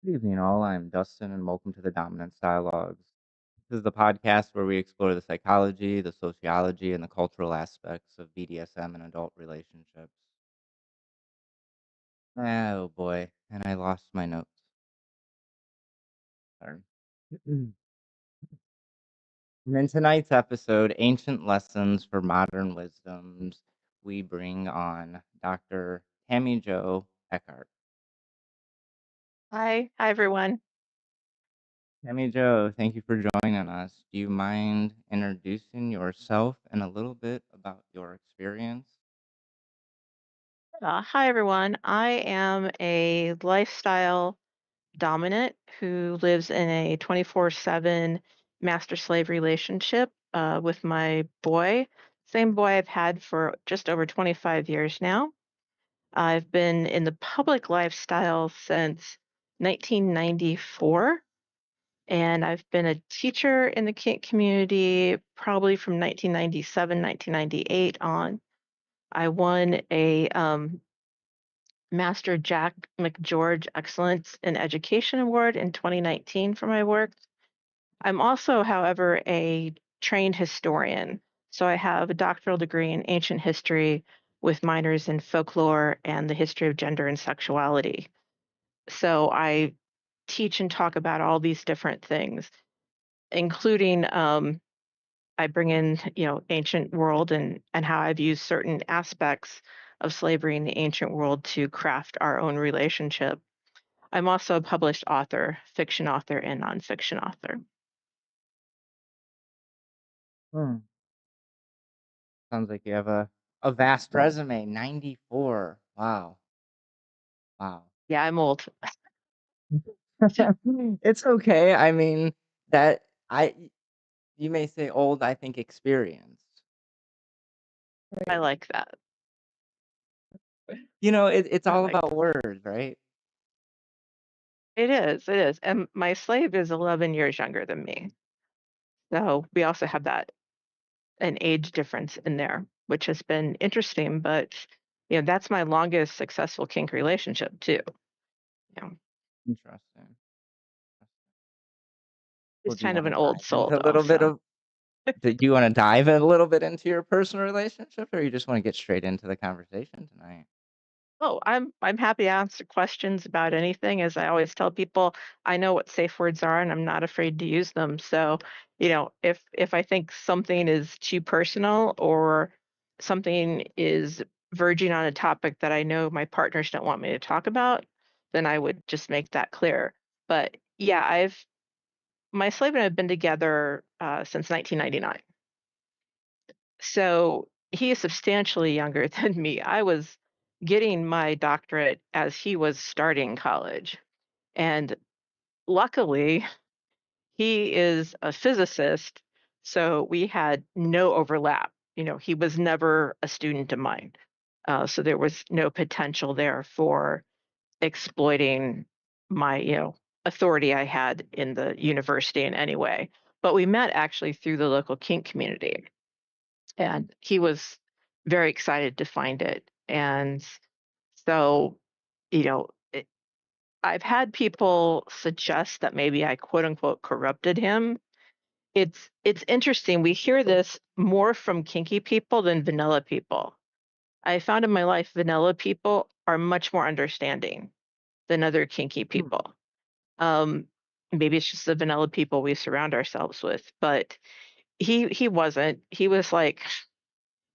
Good evening, all. I'm Dustin, and welcome to the Dominance Dialogues. This is the podcast where we explore the psychology, the sociology, and the cultural aspects of BDSM and adult relationships. Oh boy, and I lost my notes. Sorry. And in tonight's episode, Ancient Lessons for Modern Wisdoms, we bring on Dr. TammyJo Eckart. Hi everyone. TammyJo, thank you for joining us. Do you mind introducing yourself and a little bit about your experience? Hi everyone. I am a lifestyle dominant who lives in a 24/7 master slave relationship with my boy. Same boy I've had for just over 25 years now. I've been in the public lifestyle since 1994, and I've been a teacher in the kink community probably from 1997, 1998 on. I won a Master Jack McGeorge Excellence in Education Award in 2019 for my work. I'm also, however, a trained historian. So I have a doctoral degree in ancient history with minors in folklore and the history of gender and sexuality. So I teach and talk about all these different things, including I bring in, ancient world and how I've used certain aspects of slavery in the ancient world to craft our own relationship. I'm also a published author, fiction author and nonfiction author. Hmm. Sounds like you have a vast resume. 94. Wow. Wow. Yeah, I'm old. It's okay. I mean, that I you may say old, I think experienced. I Right. like that. It's I all like about words, right? it is, it is. And my slave is 11 years younger than me. So we also have that an age difference in there, which has been interesting, but that's my longest successful kink relationship too. Yeah. Interesting. Well, He's do you kind of want an to old dive soul into a though, little bit so. of do you want to dive a little bit into your personal relationship, or you just want to get straight into the conversation tonight? Oh, I'm happy to answer questions about anything. As I always tell people, I know what safe words are and I'm not afraid to use them. So, if I think something is too personal or something is verging on a topic that I know my partners don't want me to talk about, then I would just make that clear. But yeah, I've my slave and I have been together since 1999. So he is substantially younger than me. I was getting my doctorate as he was starting college. And luckily, he is a physicist. So we had no overlap. He was never a student of mine. So there was no potential there for exploiting my, authority I had in the university in any way. But we met actually through the local kink community and he was very excited to find it. And so, you know, it, I've had people suggest that maybe I quote unquote corrupted him. It's interesting. We hear this more from kinky people than vanilla people. I found in my life vanilla people are much more understanding than other kinky people. Um, Maybe it's just the vanilla people we surround ourselves with, but he wasn't. He was like,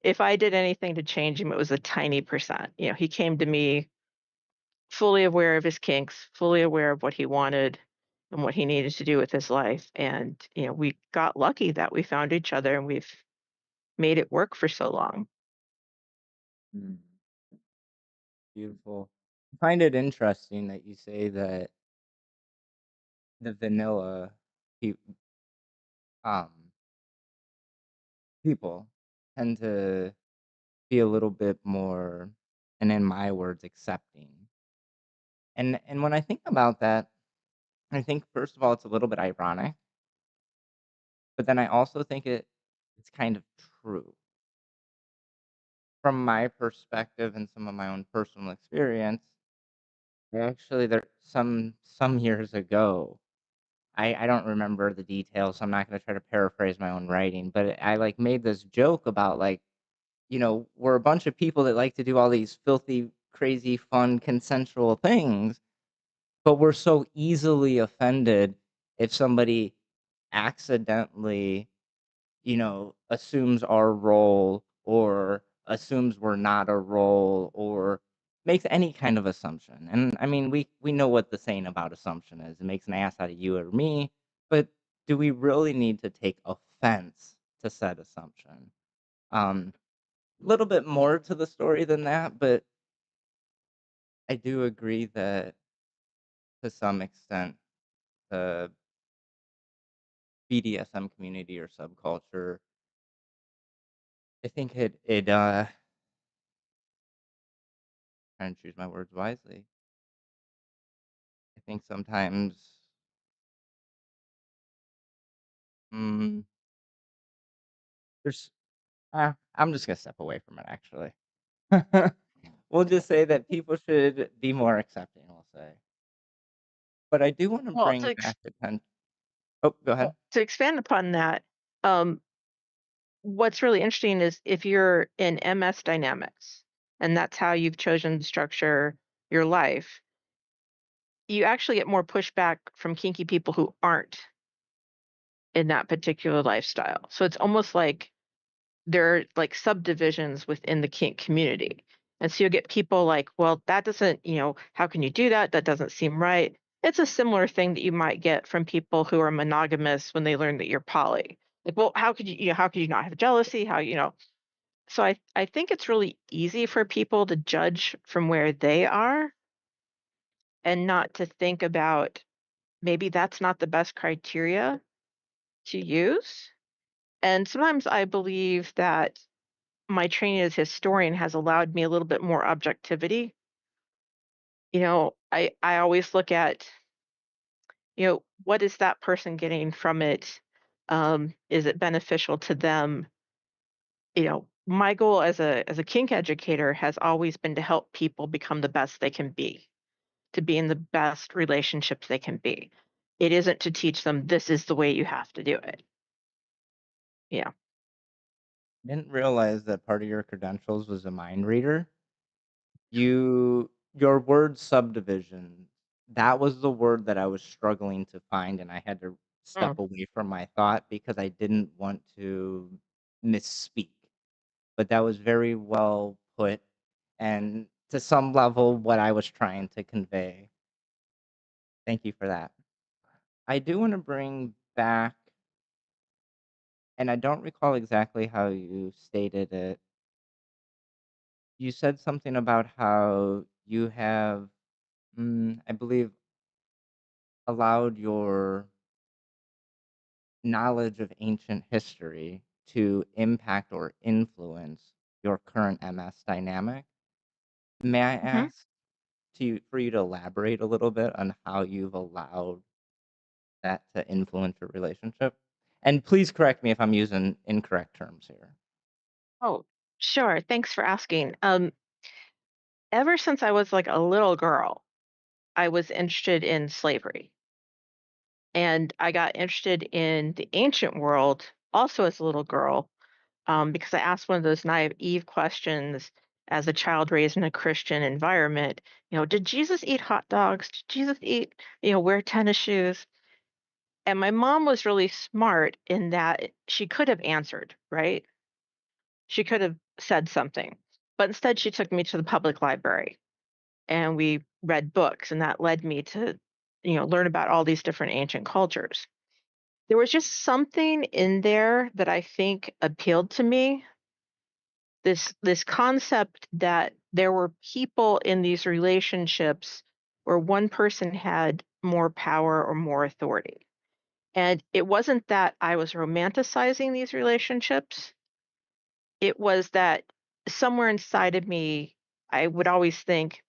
if I did anything to change him, it was a tiny percent. He came to me fully aware of his kinks, fully aware of what he wanted and what he needed to do with his life. And, we got lucky that we found each other and we've made it work for so long. Mm, beautiful. I find it interesting that you say that the vanilla pe- um, people tend to be a little bit more, and in my words, accepting. And when I think about that, I think first of all it's a little bit ironic, but then I also think it's kind of true. From my perspective and some of my own personal experience, Actually, there some years ago, I don't remember the details, so I'm not gonna try to paraphrase my own writing, but I, like, made this joke about, like, we're a bunch of people that like to do all these filthy, crazy, fun, consensual things, but we're so easily offended if somebody accidentally assumes our role or assumes we're not a role or makes any kind of assumption. And I mean, we know what the saying about assumption is. It makes an ass out of you or me, but do we really need to take offense to said assumption? A little bit more to the story than that, but I do agree that to some extent the BDSM community or subculture, I think it trying to choose my words wisely. I think sometimes, mm, there's I'm just gonna step away from it, actually. We'll just say that people should be more accepting, we'll say. But I do wanna Well, bring back Oh, go ahead. to expand upon that, um, what's really interesting is if you're in MS dynamics, and that's how you've chosen to structure your life, you actually get more pushback from kinky people who aren't in that particular lifestyle. So it's almost like there are like subdivisions within the kink community. And so you'll get people like, well, that doesn't, how can you do that? That doesn't seem right. It's a similar thing that you might get from people who are monogamous when they learn that you're poly. Like, well, how could how could you not have jealousy? So I think it's really easy for people to judge from where they are and not to think about maybe that's not the best criteria to use. And sometimes I believe that my training as historian has allowed me a little bit more objectivity. I always look at, what is that person getting from it? Is it beneficial to them? My goal as a kink educator has always been to help people become the best they can be, to be in the best relationships they can be. It isn't to teach them this is the way you have to do it. Yeah. Didn't realize that part of your credentials was a mind reader. Your word subdivision, that was the word that I was struggling to find, and I had to step Mm. away from my thought because I didn't want to misspeak. But that was very well put, and to some level, what I was trying to convey. Thank you for that. I do wanna bring back, and I don't recall exactly how you stated it. You said something about how you have, I believe, allowed your knowledge of ancient history to impact or influence your current MS dynamic. May I Mhm. ask for you to elaborate a little bit on how you've allowed that to influence your relationship? And please correct me if I'm using incorrect terms here. Oh, sure. Thanks for asking. Ever since I was like a little girl, I was interested in slavery. And I got interested in the ancient world also as a little girl, because I asked one of those naive questions as a child raised in a Christian environment. Did Jesus eat hot dogs? Did Jesus eat, wear tennis shoes? And my mom was really smart in that she could have answered, right? She could have said something. But instead, she took me to the public library and we read books. And that led me to, learn about all these different ancient cultures. There was just something in there that I think appealed to me. This concept that there were people in these relationships where one person had more power or more authority. And it wasn't that I was romanticizing these relationships. It was that somewhere inside of me, I would always think,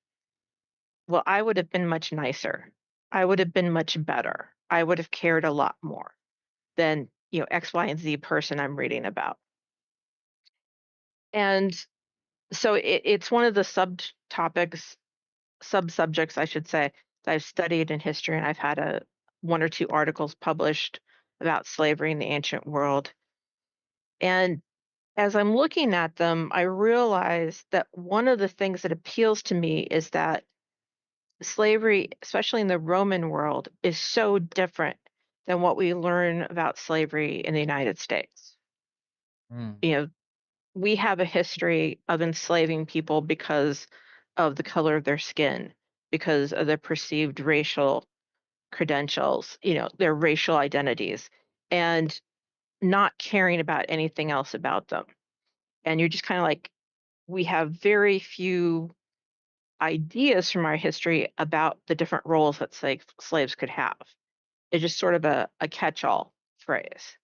well, I would have been much nicer. I would have been much better. I would have cared a lot more than, X, Y, and Z person I'm reading about. And so it's one of the subtopics sub-subjects, I should say, that I've studied in history, and I've had a 1 or 2 articles published about slavery in the ancient world. And as I'm looking at them, I realize that one of the things that appeals to me is that slavery, especially in the Roman world, is so different than what we learn about slavery in the United States. Mm. You know, we have a history of enslaving people because of the color of their skin, because of their perceived racial credentials, their racial identities, and not caring about anything else about them. And you're just kind of like, we have very few ideas from our history about the different roles that slaves could have. It's just sort of a catch all phrase.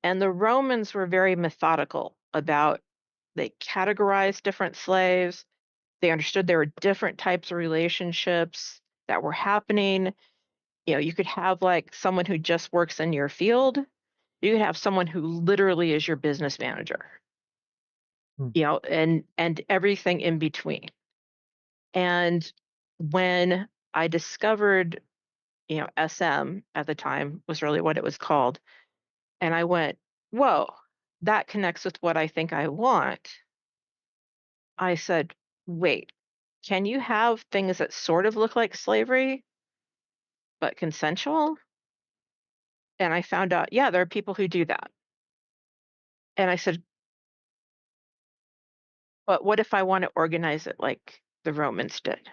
And the Romans were very methodical about they categorized different slaves. They understood there were different types of relationships that were happening. You could have like someone who just works in your field. You could have someone who literally is your business manager, Mm. and everything in between. And when I discovered, SM at the time was really what it was called, and I went, "Whoa, that connects with what I think I want." I said, "Wait, can you have things that sort of look like slavery, but consensual?" And I found out, yeah, there are people who do that. And I said, "But what if I want to organize it like the Romans did?"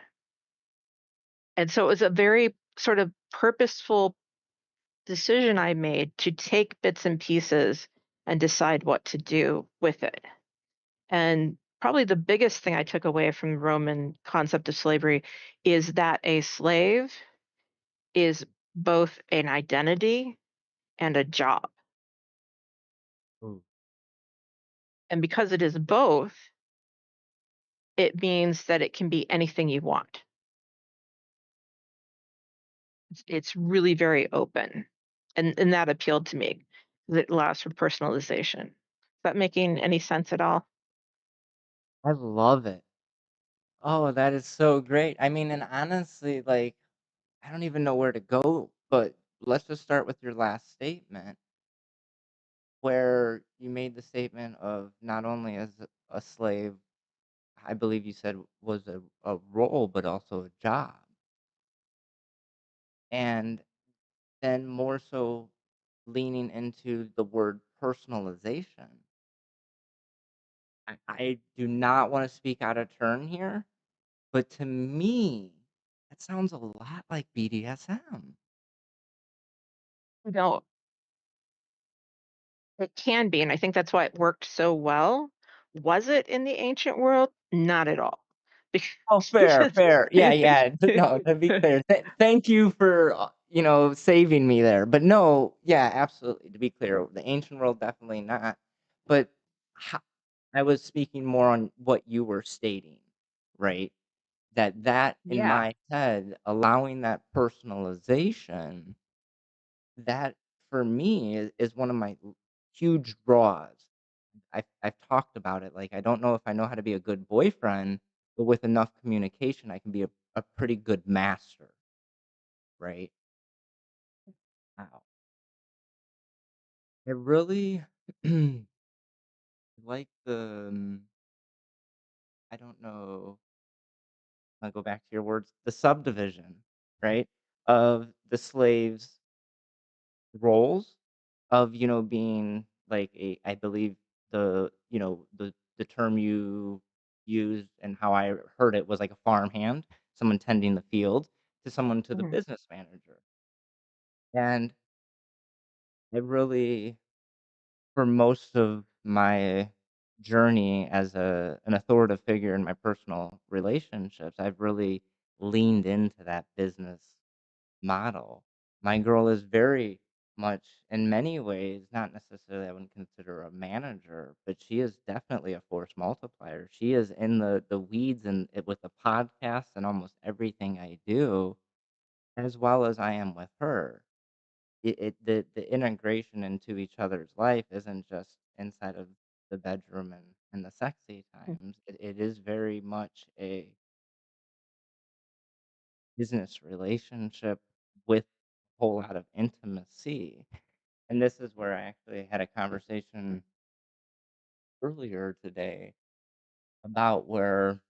And so it was a very sort of purposeful decision I made to take bits and pieces and decide what to do with it. And probably the biggest thing I took away from the Roman concept of slavery is that a slave is both an identity and a job. Ooh. And because it is both, it means that it can be anything you want. It's really very open. And that appealed to me 'cause it allows for personalization. Is that making any sense at all? I love it. Oh, that is so great. I mean, and honestly, like, I don't even know where to go, but let's just start with your last statement where you made the statement of not only as a slave, I believe you said was a role, but also a job. And then more so leaning into the word personalization. I do not want to speak out of turn here, but to me, that sounds a lot like BDSM. No, it can be, and I think that's why it worked so well. Was it in the ancient world? Not at all. Oh, fair, Because fair. Yeah, yeah. No, to be clear, thank you for, saving me there. But no, yeah, absolutely. To be clear, the ancient world definitely not. But ho I was speaking more on what you were stating, right? That in yeah. my head, allowing that personalization, that for me is one of my huge draws. I've talked about it, like, I don't know if I know how to be a good boyfriend, but with enough communication, I can be a pretty good master, right? Wow. I really like I don't know, I'll go back to your words, the subdivision, right, of the slaves' roles of, being like I believe the term you used and how I heard it was like a farmhand, someone tending the field, to the Mhm. business manager. And I really, for most of my journey as an authoritative figure in my personal relationships, I've really leaned into that business model. My girl is very much, in many ways, not necessarily I wouldn't consider her a manager, but she is definitely a force multiplier. She is in the weeds and with the podcast and almost everything I do, as well as I am with her. The integration into each other's life isn't just inside of the bedroom and the sexy times. It is very much business relationship with a whole lot of intimacy. And this is where I actually had a conversation earlier today about where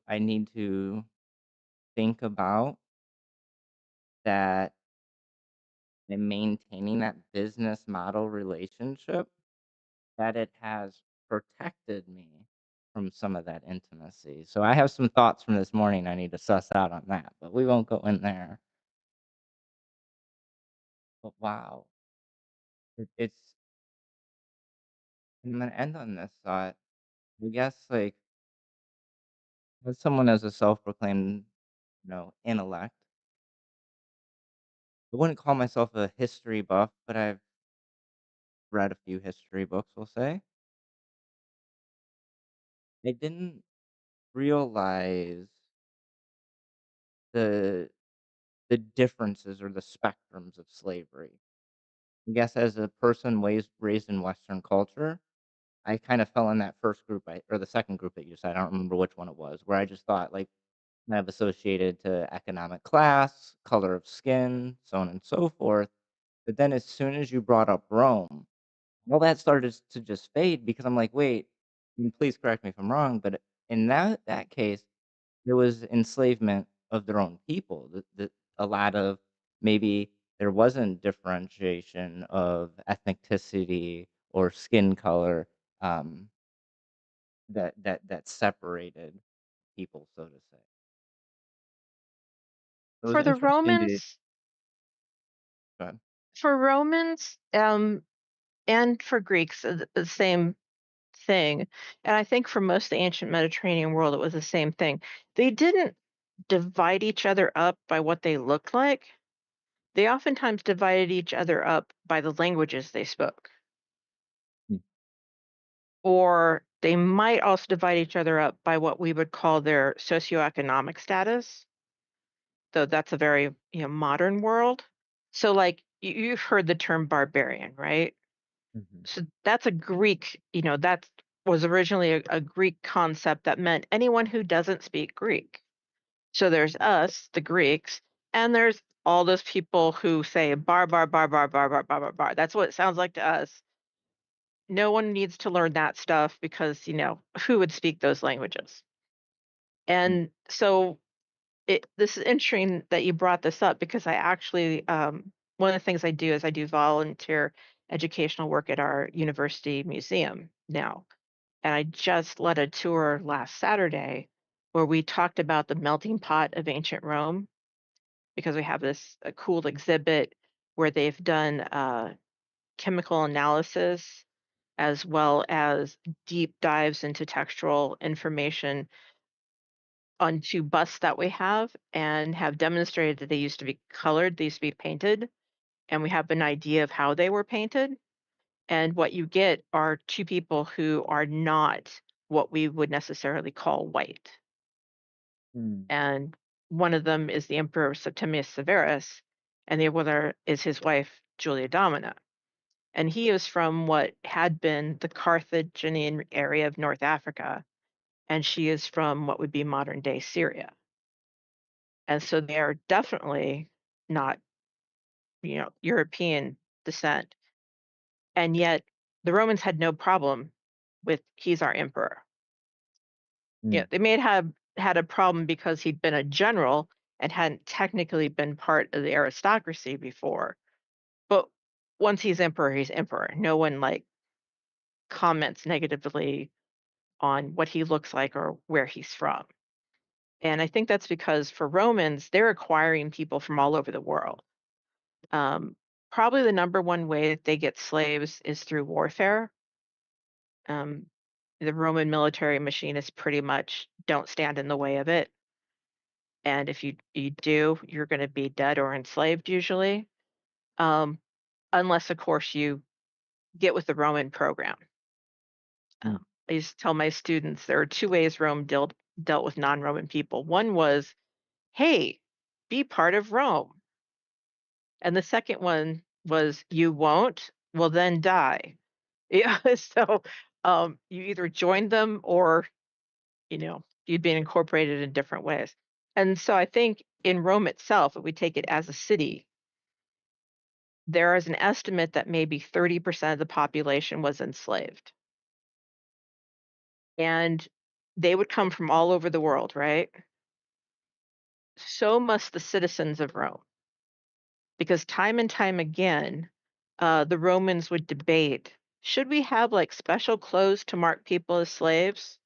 I need to think about that and maintaining that business model relationship, that it has protected me from some of that intimacy. So I have some thoughts from this morning I need to suss out on that, but we won't go in there. But wow, it's I'm gonna end on this thought. I guess like as someone as a self-proclaimed, intellect, I wouldn't call myself a history buff, but I've read a few history books, we'll say. I didn't realize the the differences or the spectrums of slavery. I guess as a person raised in Western culture, I kind of fell in that first group or the second group that you said. I don't remember which one it was, where I just thought like kind of associated to economic class, color of skin, so on and so forth. But then as soon as you brought up Rome, all that started to just fade because I'm like, wait, and please correct me if I'm wrong, but in that case, there was enslavement of their own people. A lot of maybe there wasn't differentiation of ethnicity or skin color, um, that separated people, so to say. It was For the interesting to Romans go ahead. for Romans, and for Greeks, the same thing, and I think for most of the ancient Mediterranean world, it was the same thing. They didn't divide each other up by what they looked like. They oftentimes divided each other up by the languages they spoke, Mm, or they might also divide each other up by what we would call their socioeconomic status, though that's a very, modern world. So, like, you've heard the term barbarian, right? mhm, So that's a Greek, that was originally a Greek concept that meant anyone who doesn't speak Greek. So there's us, the Greeks, and there's all those people who say bar, bar, bar, bar, bar, bar, bar, bar, bar. That's what it sounds like to us. No one needs to learn that stuff because, who would speak those languages? mm, And so this is interesting that you brought this up because I actually, one of the things I do is I do volunteer educational work at our university museum now. And I just led a tour last Saturday where we talked about the melting pot of ancient Rome because we have this a cool exhibit where they've done chemical analysis as well as deep dives into textual information on 2 busts that we have and have demonstrated that they used to be colored, they used to be painted, and we have an idea of how they were painted. And what you get are 2 people who are not what we would necessarily call white. mm, And one of them is the Emperor Septimius Severus, and the other is his wife, Julia Domina. And he is from what had been the Carthaginian area of North Africa, and she is from what would be modern day Syria. And so they are definitely not, European descent. And yet the Romans had no problem with he's our emperor. Yeah, mm, they may have had a problem because he'd been a general and hadn't technically been part of the aristocracy before. But once he's emperor, he's emperor. No one like comments negatively on what he looks like or where he's from. And I think that's because for Romans, they're acquiring people from all over the world. Um, Probably the number one way that they get slaves is through warfare. Um, the Roman military machine is pretty much don't stand in the way of it. And if you do, you're going to be dead or enslaved usually, um, unless of course you get with the Roman program. mm, I used to tell my students there are 2 ways Rome dealt with non-Roman people. One was, hey, be part of Rome. And the second one was, "You won't? Well, then die." Yeah, so, you either joined them or, you'd been incorporated in different ways. And so I think in Rome itself, if we take it as a city, there is an estimate that maybe 30% of the population was enslaved. And they would come from all over the world, right? So must the citizens of Rome, because time and time again, the Romans would debate, should we have like special clothes to mark people as slaves?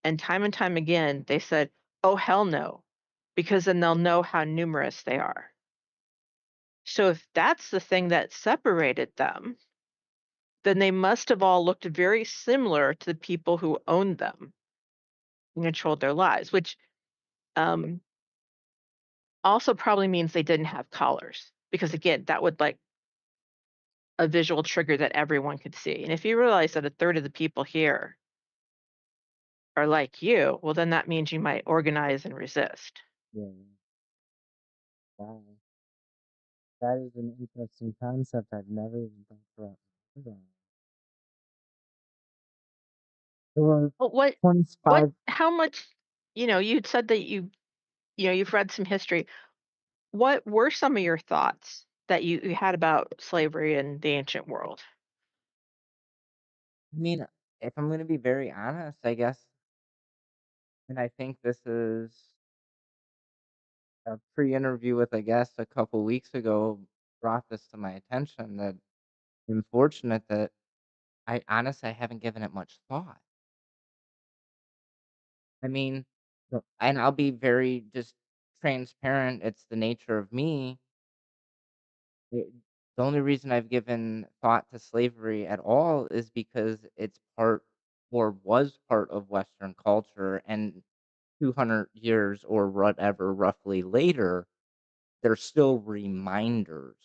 And time again, they said, oh, hell no, because then they'll know how numerous they are. So if that's the thing that separated them, then they must have all looked very similar to the people who owned them and controlled their lives, which um, also probably means they didn't have collars, because again, that would like a visual trigger that everyone could see. And if you realize that a third of the people here are like you, well, then that means you might organize and resist. Yeah. Wow. That is an interesting concept I've never even thought about. There were Well, what, 25. how much, you'd said that you've read some history. What were some of your thoughts that you had about slavery in the ancient world? I mean, if I'm gonna be very honest, I guess, and I think this is a pre-interview with a guest a couple weeks ago brought this to my attention that I'm fortunate that I honestly I haven't given it much thought. I mean, and I'll be very just transparent. It's the nature of me. It, the only reason I've given thought to slavery at all is because it's part or was part of Western culture, and 200 years or whatever roughly later, there's still reminders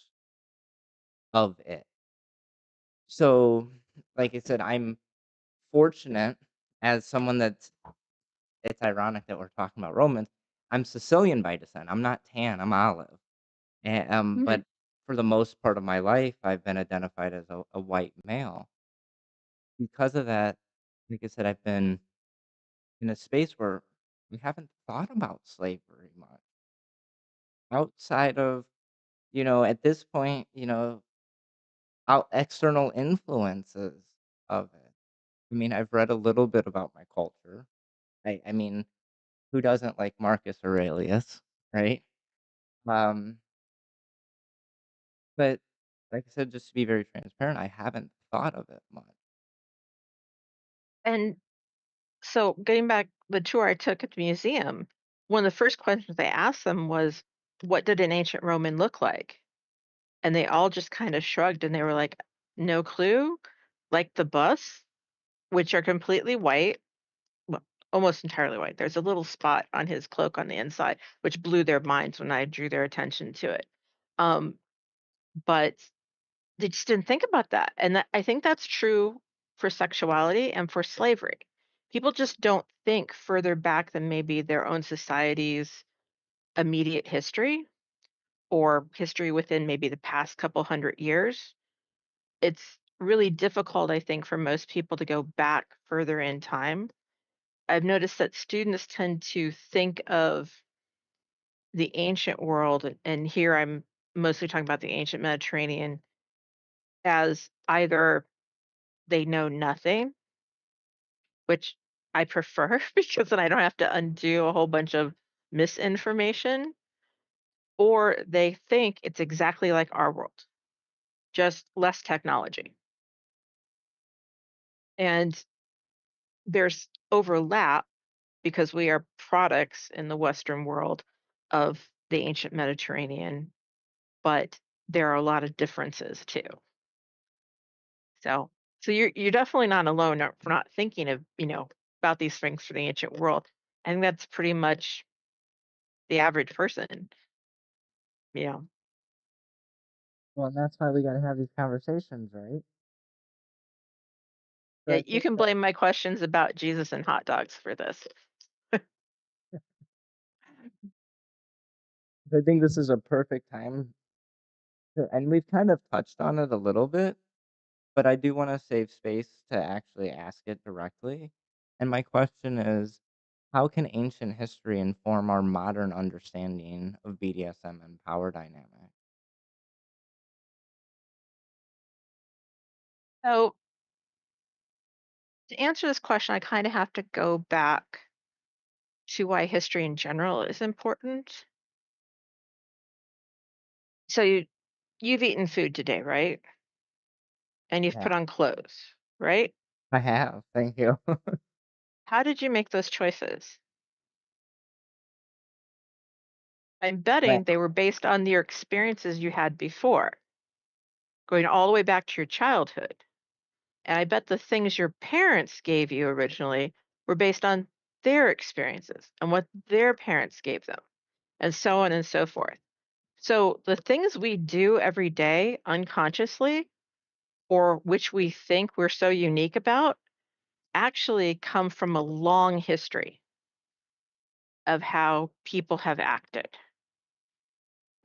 of it. So, like I said, I'm fortunate as someone that's it's ironic that we're talking about Romans. I'm Sicilian by descent. I'm not tan, I'm olive. And, Mhm. but for the most part of my life, I've been identified as a white male. Because of that, like I said, I've been in a space where we haven't thought about slavery much outside of, at this point, out external influences of it. I mean, I've read a little bit about my culture. I mean, who doesn't like Marcus Aurelius, right? Um, but like I said, just to be very transparent, I haven't thought of it much. And so getting back the tour I took at the museum, one of the first questions they asked them was, what did an ancient Roman look like? And they all just kind of shrugged and they were like, no clue. Like the bus, which are completely white, well, almost entirely white. There's a little spot on his cloak on the inside, which blew their minds when I drew their attention to it. Um, but they just didn't think about that. And I think that's true for sexuality and for slavery. People just don't think further back than maybe their own society's immediate history or history within maybe the past couple hundred years. It's really difficult, I think, for most people to go back further in time. I've noticed that students tend to think of the ancient world, and here I'm mostly talking about the ancient Mediterranean, as either they know nothing, which I prefer because then I don't have to undo a whole bunch of misinformation, or they think it's exactly like our world, just less technology. And there's overlap because we are products in the Western world of the ancient Mediterranean, but there are a lot of differences too. So, so you're definitely not alone for not thinking of about these things for the ancient world. I think that's pretty much the average person. You know, Well, and that's why we got to have these conversations, right? So yeah, I you think can that blame my questions about Jesus and hot dogs for this. I think this is a perfect time and we've kind of touched on it a little bit, but I do want to save space to actually ask it directly. And my question is, How can ancient history inform our modern understanding of BDSM and power dynamic? So, to answer this question, I kind of have to go back to why history in general is important. So, you've eaten food today, right? And you've Yeah, put on clothes, right? I have. Thank you. How did you make those choices? I'm Right. betting they were based on your experiences you had before, going all the way back to your childhood. And I bet the things your parents gave you originally were based on their experiences and what their parents gave them, and so on and so forth. So the things we do every day unconsciously, or which we think we're so unique about, actually come from a long history of how people have acted.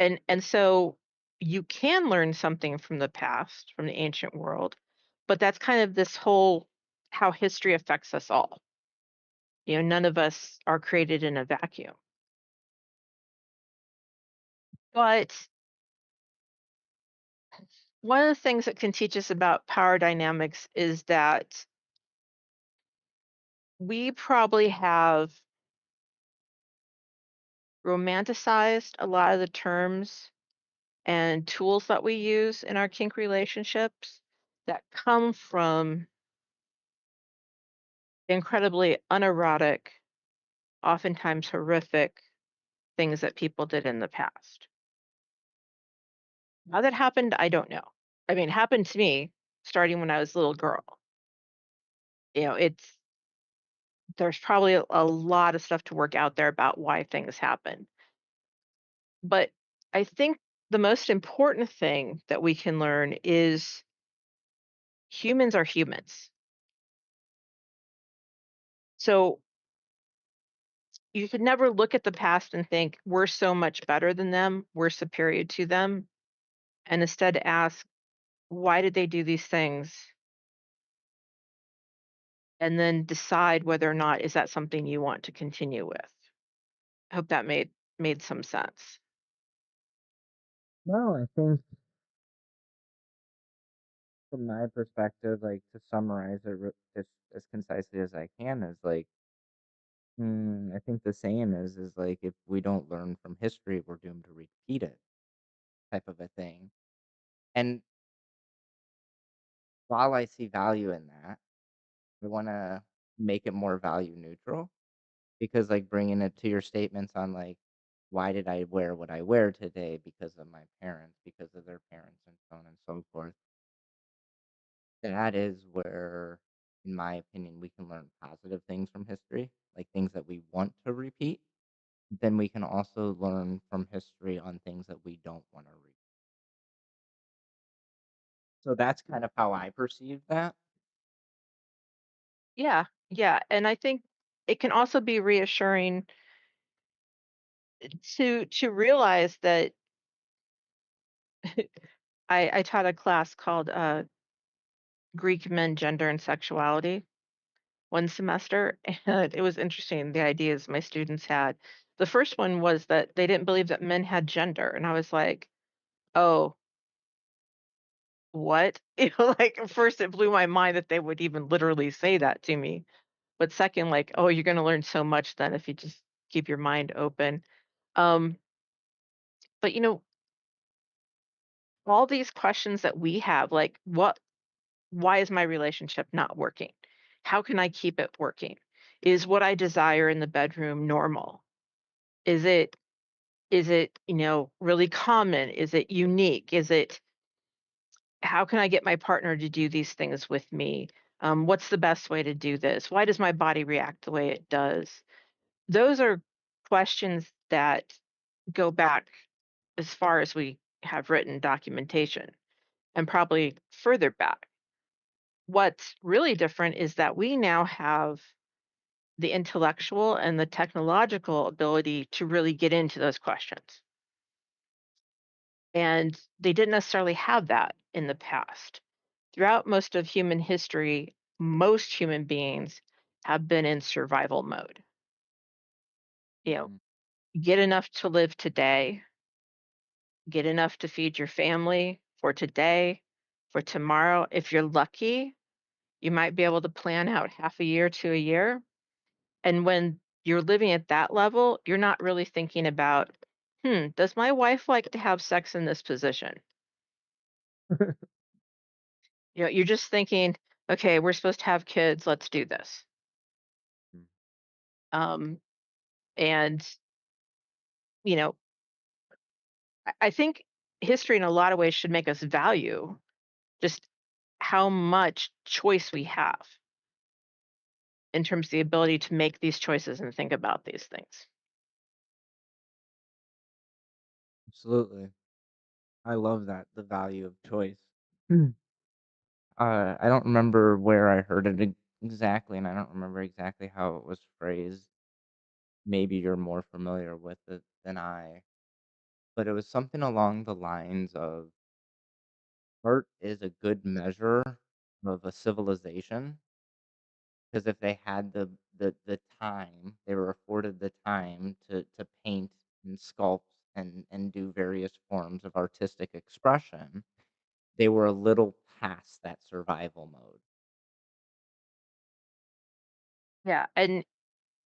And so you can learn something from the past, from the ancient world, but that's kind of this whole how history affects us all. None of us are created in a vacuum. But one of the things that can teach us about power dynamics is that we probably have romanticized a lot of the terms and tools that we use in our kink relationships that come from incredibly unerotic, oftentimes horrific things that people did in the past. How that happened, I don't know. I mean, it happened to me starting when I was a little girl. It's there's probably a lot of stuff to work out there about why things happen. But I think the most important thing that we can learn is humans are humans. So you could never look at the past and think we're so much better than them, we're superior to them, and instead ask, why did they do these things? And then decide whether or not is that something you want to continue with. I hope that made some sense. No, I think from my perspective, like to summarize it as concisely as I can, is like, I think the saying is like if we don't learn from history, we're doomed to repeat it, type of a thing. And while I see value in that, I want to make it more value neutral because, like, bringing it to your statements on like, why did I wear what I wear today because of my parents, because of their parents, and so on and so forth. That is where, in my opinion, we can learn positive things from history, like things that we want to repeat. Then we can also learn from history on things that we don't want to repeat. So that's kind of how I perceive that. Yeah, yeah, and I think it can also be reassuring to realize that I taught a class called Greek Men, Gender and Sexuality one semester, and it was interesting the ideas my students had. The first one was that they didn't believe that men had gender, and I was like, "Oh, what?" Like at first it blew my mind that they would even literally say that to me. But second, like, "Oh, you're going to learn so much then if you just keep your mind open." Um, but all these questions that we have, like, why is my relationship not working? How can I keep it working? Is what I desire in the bedroom normal? Is it really common? Is it unique? Is it how can I get my partner to do these things with me? What's the best way to do this? Why does my body react the way it does? Those are questions that go back as far as we have written documentation and probably further back. What's really different is that we now have the intellectual and the technological ability to really get into those questions. And they didn't necessarily have that in the past. Throughout most of human history, most human beings have been in survival mode. You know, Mm. get enough to live today, get enough to feed your family for today, for tomorrow. If you're lucky, you might be able to plan out half a year to a year. And when you're living at that level, you're not really thinking about, does my wife like to have sex in this position? You're just thinking, okay, we're supposed to have kids, let's do this. Mm. Um, and, you know, I think history in a lot of ways should make us value just how much choice we have in terms of the ability to make these choices and think about these things. Absolutely. I love that, the value of choice. Mm. I don't remember where I heard it exactly, and I don't remember exactly how it was phrased. Maybe you're more familiar with it than I, but it was something along the lines of art is a good measure of a civilization. Because if they had the time, they were afforded the time to paint and sculpt and do various forms of artistic expression, they were a little past that survival mode. Yeah. And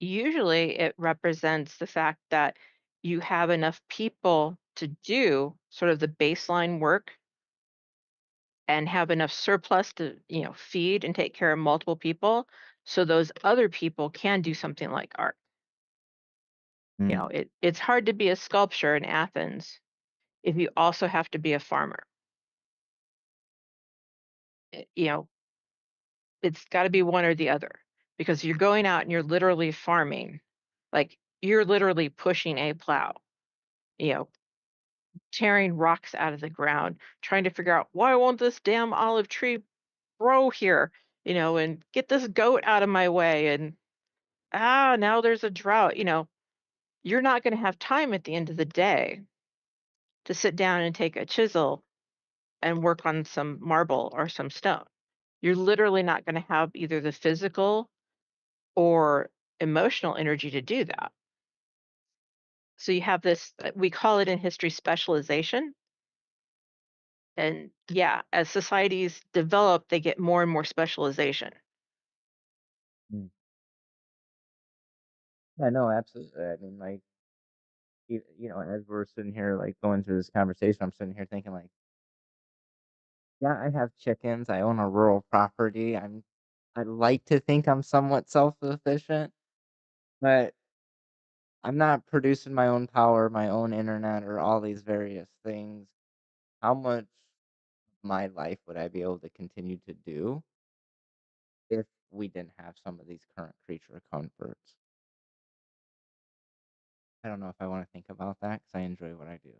usually it represents the fact that you have enough people to do sort of the baseline work and have enough surplus to, feed and take care of multiple people. So those other people can do something like art. Mm, It's hard to be a sculptor in Athens if you also have to be a farmer. It- you know, it's got to be one or the other because you're going out and you're literally farming. Like you're literally pushing a plow, you know, tearing rocks out of the ground, trying to figure out why won't this damn olive tree grow here, and get this goat out of my way. And now there's a drought. You're not going to have time at the end of the day to sit down and take a chisel and work on some marble or some stone. You're literally not going to have either the physical or emotional energy to do that. So you have this, we call it in history specialization. And yeah, as societies develop, they get more and more specialization. mm. Yeah, no, absolutely. I mean, like, as we're sitting here, like, going through this conversation, I'm sitting here thinking, like, yeah, I have chickens. I own a rural property. I like to think I'm somewhat self-sufficient, but I'm not producing my own power, my own internet, or all these various things. How much my life would I be able to continue to do if we didn't have some of these current creature comforts? I don't know if I wanna think about that because I enjoy what I do.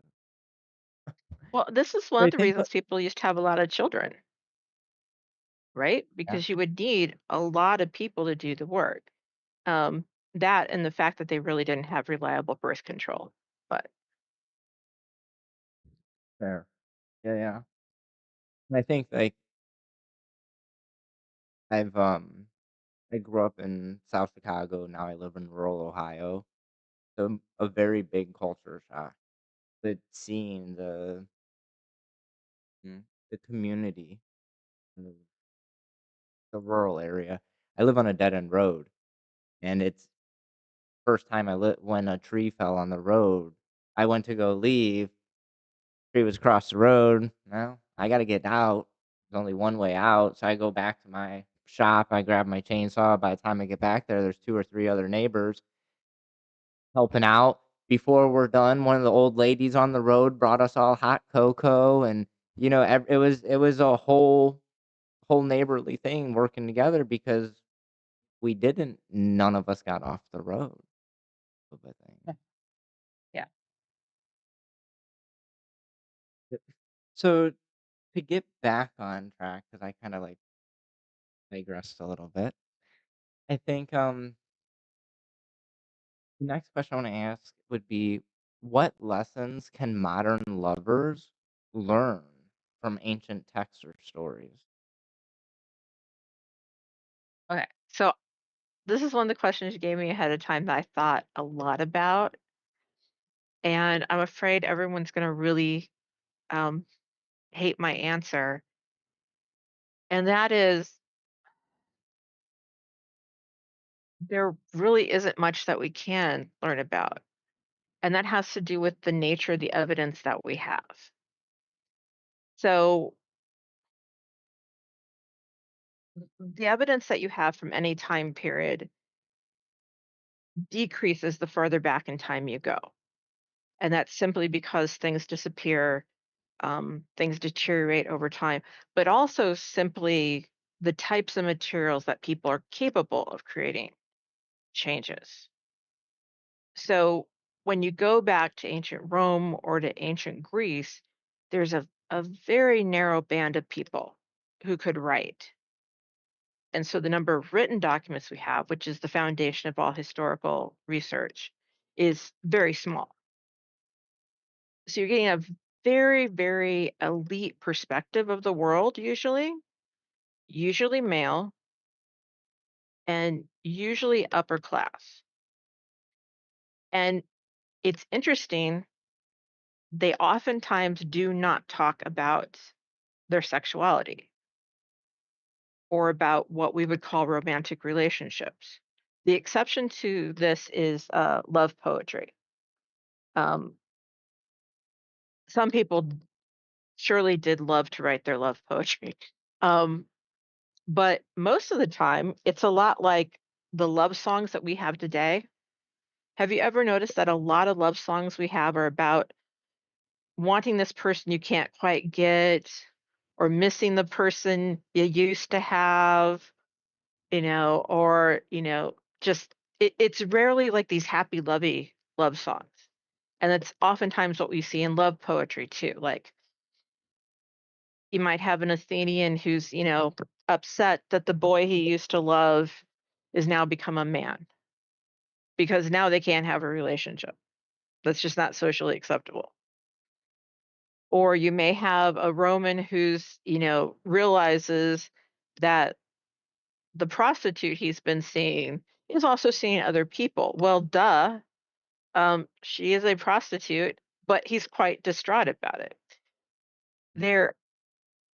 Well, this is one But of I the think reasons people used to have a lot of children, right? yeah, Because you would need a lot of people to do the work. Um, that and the fact that they really didn't have reliable birth control. But fair. Yeah, yeah. And I think, like, I've, I grew up in South Chicago, now I live in rural Ohio, so a very big culture shock. The scene, the community, of the rural area. I live on a dead end road, and it's first time I lit when a tree fell on the road. I went to go leave, tree was across the road. Well, I gotta get out. There's only one way out, so I go back to my shop, I grab my chainsaw. By the time I get back there, there's 2 or 3 other neighbors helping out. Before we're done, one of the old ladies on the road brought us all hot cocoa, and, it was a whole neighborly thing working together because we didn't none of us got off the road of a yeah. thing. Yeah. Yep. So, to get back on track, because I kinda, like, digressed a little bit, I think, the next question I wanna ask would be, what lessons can modern lovers learn from ancient texts or stories? Okay. So this is one of the questions you gave me ahead of time that I thought a lot about, and I'm afraid everyone's gonna really, um, hate my answer, and that is there really isn't much that we can learn about, and that has to do with the nature of the evidence that we have. So, the evidence that you have from any time period decreases the further back in time you go, and that's simply because things disappear, things deteriorate over time, but also simply the types of materials that people are capable of creating changes. So when you go back to ancient Rome or to ancient Greece, there's a very narrow band of people who could write. And so the number of written documents we have, which is the foundation of all historical research, is very small. So you're getting a very, very elite perspective of the world, usually male, and usually upper class. And it's interesting, they oftentimes do not talk about their sexuality or about what we would call romantic relationships. The exception to this is love poetry. Um, some people surely did love to write their love poetry. Um, but most of the time, it's a lot like the love songs that we have today. Have you ever noticed that a lot of love songs we have are about wanting this person you can't quite get or missing the person you used to have, or, just it's rarely like these happy, lovey love songs. And that's oftentimes what we see in love poetry too. Like you might have an Athenian who's, upset that the boy he used to love is now become a man because now they can't have a relationship. That's just not socially acceptable. Or you may have a Roman who's, realizes that the prostitute he's been seeing is also seeing other people. Well, duh, she is a prostitute, but he's quite distraught about it. There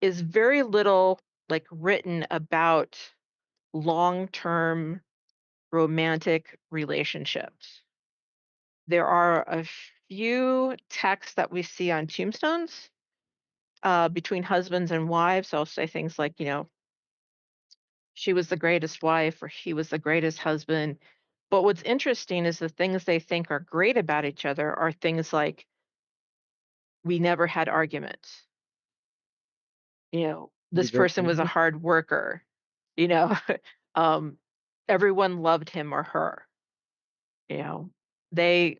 is very little like written about long-term romantic relationships. There are a few texts that we see on tombstones between husbands and wives. I'll say things like, she was the greatest wife or he was the greatest husband. But what's interesting is the things they think are great about each other are things like we never had arguments. The This good person was a thing. hard worker. You know, um, everyone loved him or her. You know, they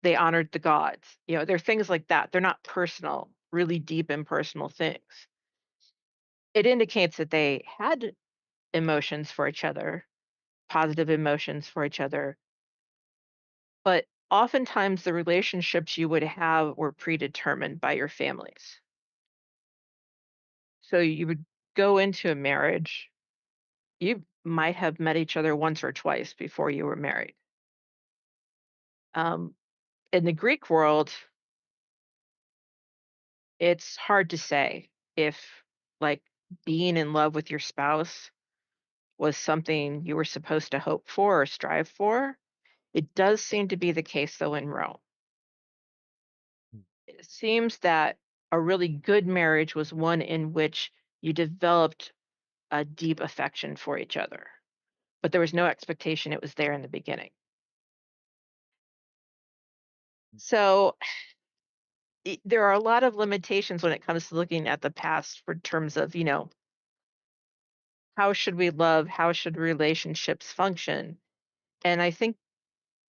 they honored the gods. They're things like that. They're not personal, really deep and personal things. It indicates that they had emotions for each other, positive emotions for each other, but oftentimes the relationships you would have were predetermined by your families. So you would go into a marriage, you might have met each other once or twice before you were married. Um, in the Greek world, it's hard to say if like being in love with your spouse was something you were supposed to hope for or strive for. It does seem to be the case though in Rome. It seems that a really good marriage was one in which you developed a deep affection for each other, but there was no expectation it was there in the beginning. So there are a lot of limitations when it comes to looking at the past for terms of, how should we love? How should relationships function? And I think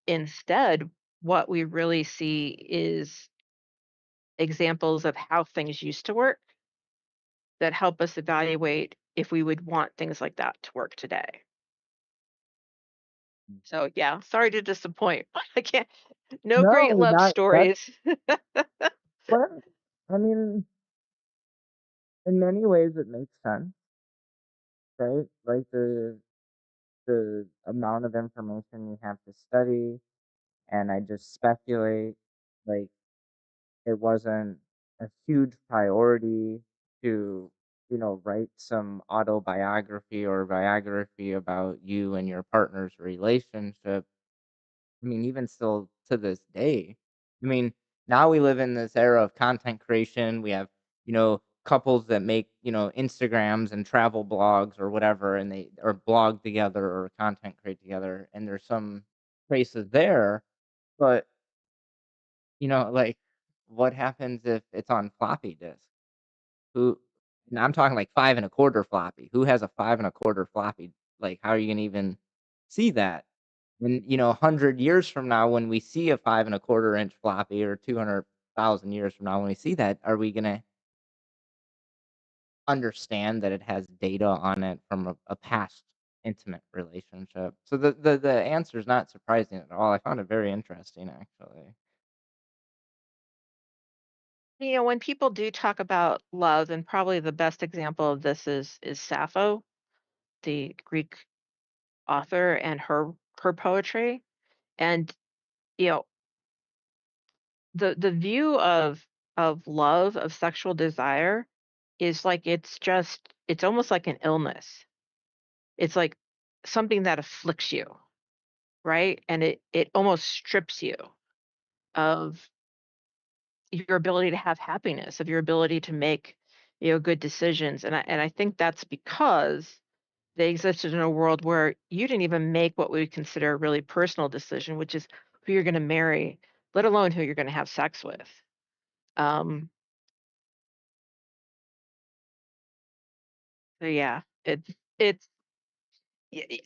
instead, what we really see is examples of how things used to work that help us evaluate if we would want things like that to work today. So yeah, sorry to disappoint. I can't no great No, love not that. stories. But I mean, in many ways, it makes sense, right? Like the amount of information you have to study, and I just speculate. Like, it wasn't a huge priority to, write some autobiography or biography about you and your partner's relationship. I mean, even still to this day. I mean, now we live in this era of content creation. We have, couples that make, Instagrams and travel blogs or whatever, and they or blog together or content create together, and there's some traces there, but, like, what happens if it's on floppy disk? Who and I'm talking like 5 and a quarter floppy. Who has a 5 and a quarter floppy? Like, how are you gonna even see that? And, 100 years from now, when we see a 5 and a quarter inch floppy, or 200,000 years from now, when we see that, are we gonna understand that it has data on it from a past intimate relationship? So the answer is not surprising at all. I found it very interesting, actually. When people do talk about love, and probably the best example of this is Sappho, the Greek author, and her poetry. And you know, the view of love, of sexual desire, is like it's almost like an illness. It's like something that afflicts you, right? And it almost strips you of your ability to have happiness, of your ability to make, good decisions. And I think that's because they existed in a world where you didn't even make what we would consider a really personal decision, which is who you're going to marry, let alone who you're going to have sex with. Um, so yeah, it's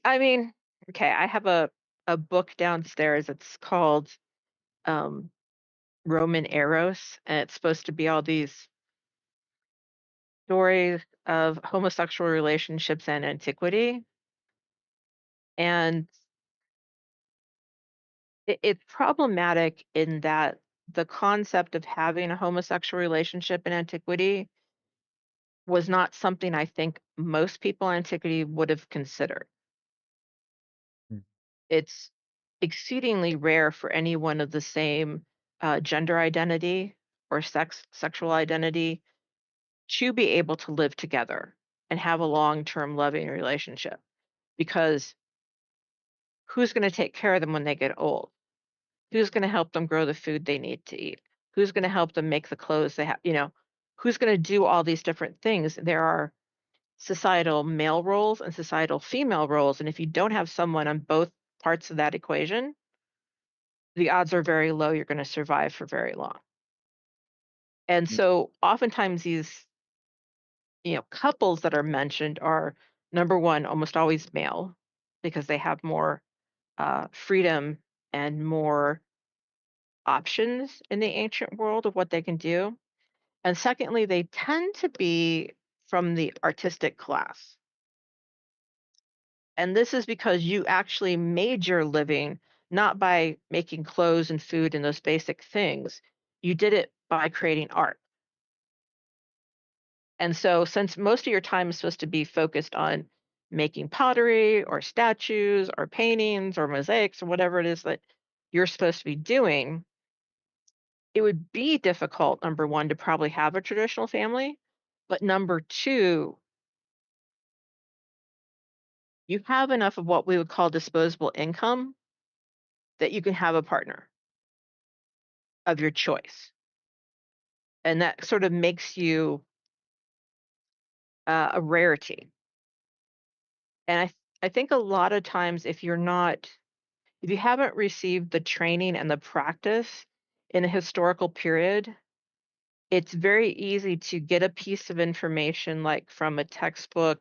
I mean, okay, I have a book downstairs. It's called um, Roman Eros, and it's supposed to be all these stories of homosexual relationships and antiquity. And it's problematic in that the concept of having a homosexual relationship in antiquity was not something I think most people in antiquity would have considered. Mm, It's exceedingly rare for anyone of the same gender identity or sexual identity to be able to live together and have a long-term loving relationship, because who's going to take care of them when they get old? Who's gonna help them grow the food they need to eat? Who's gonna help them make the clothes they have, who's gonna do all these different things? There are societal male roles and societal female roles, and if you don't have someone on both parts of that equation, the odds are very low you're gonna survive for very long. And mm, so oftentimes these, couples that are mentioned are, number 1, almost always male, because they have more freedom and more options in the ancient world of what they can do. And secondly, they tend to be from the artistic class. And this is because you actually made your living not by making clothes and food and those basic things. You did it by creating art. And so, since most of your time is supposed to be focused on making pottery or statues or paintings or mosaics or whatever it is that you're supposed to be doing, it would be difficult, number one, to probably have a traditional family. But number two, you have enough of what we would call disposable income that you can have a partner of your choice. And that sort of makes you a rarity. And I think a lot of times, if you haven't received the training and the practice in a historical period, it's very easy to get a piece of information like from a textbook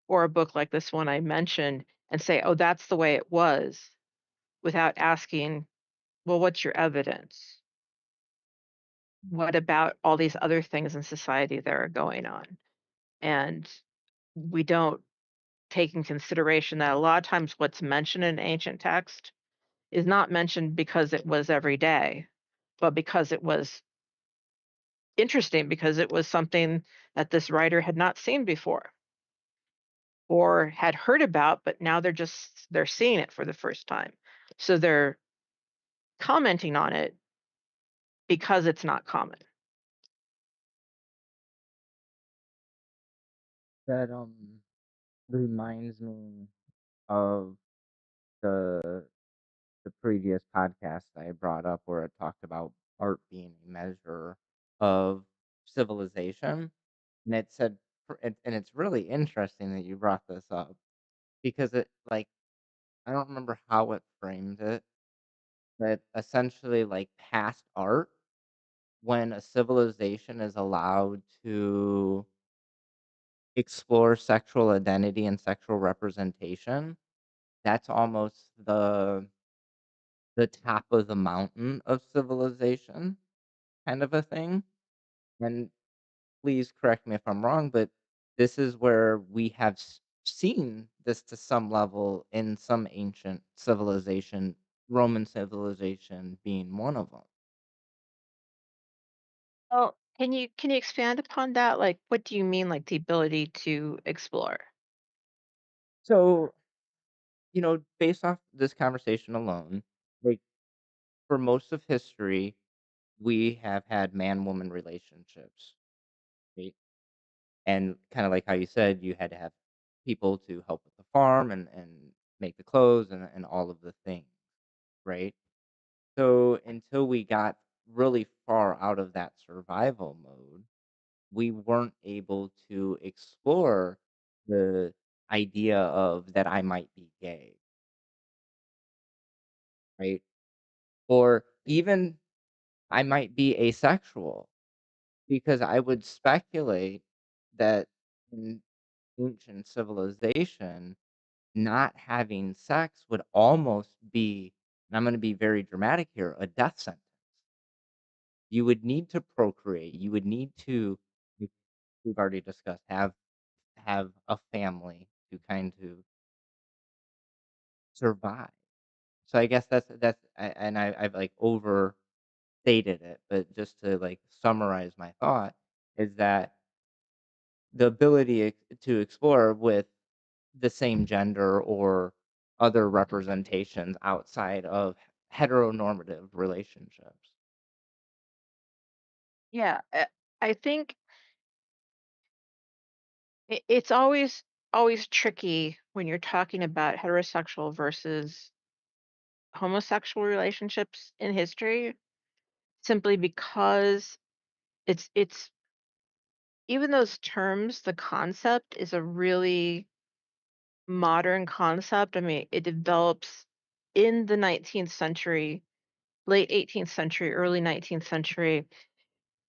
or a book like this one I mentioned and say, oh, that's the way it was, without asking, well, what's your evidence? What about all these other things in society that are going on? And we don't take in consideration that a lot of times what's mentioned in ancient text is not mentioned because it was every day, but because it was interesting, because it was something that this writer had not seen before. or had heard about, but now they're seeing it for the first time. So they're commenting on it because it's not common. That reminds me of the the previous podcast I brought up where it talked about art being a measure of civilization, and it said, and it's really interesting that you brought this up because it like I don't remember how it framed it, but essentially like past art when a civilization is allowed to explore sexual identity and sexual representation, that's almost the top of the mountain of civilization kind of a thing. And please correct me if I'm wrong, but this is where we have seen this to some level in some ancient civilization, Roman civilization being one of them. Well, can you expand upon that? Like, what do you mean, like the ability to explore? So, based off this conversation alone, like for most of history, we have had man woman relationships, right? And kind of like how you said, you had to have people to help with the farm and make the clothes and all of the things, right? So until we got really far out of that survival mode, we weren't able to explore the idea of that I might be gay, right? Or even I might be asexual because I would speculate that in ancient civilization, not having sex would almost be, and I'm going to be very dramatic here, a death sentence. You would need to procreate. You would need to, like we've already discussed, have a family to kind of survive. So I guess I've like overstated it, but just to like summarize my thought is that the ability to explore with the same gender or other representations outside of heteronormative relationships. Yeah, I think it's always tricky when you're talking about heterosexual versus homosexual relationships in history, simply because it's even those terms, the concept is a really modern concept. I mean, it develops in the 19th century, late 18th century, early 19th century.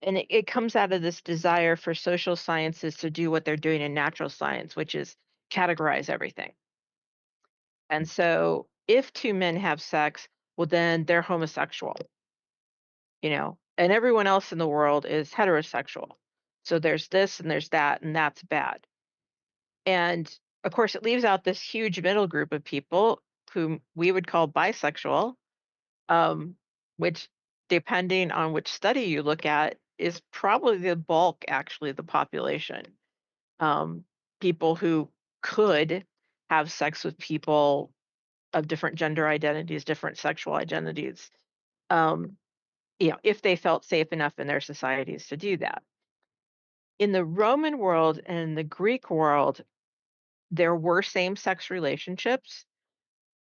And it comes out of this desire for social sciences to do what they're doing in natural science, which is categorize everything. And so if two men have sex, well, then they're homosexual, and everyone else in the world is heterosexual. So there's this and there's that, and that's bad. And of course, it leaves out this huge middle group of people whom we would call bisexual, um, which, depending on which study you look at, is probably the bulk, actually, of the population. Um, People who could have sex with people of different gender identities, different sexual identities, um, if they felt safe enough in their societies to do that. In the Roman world and the Greek world, there were same sex relationships.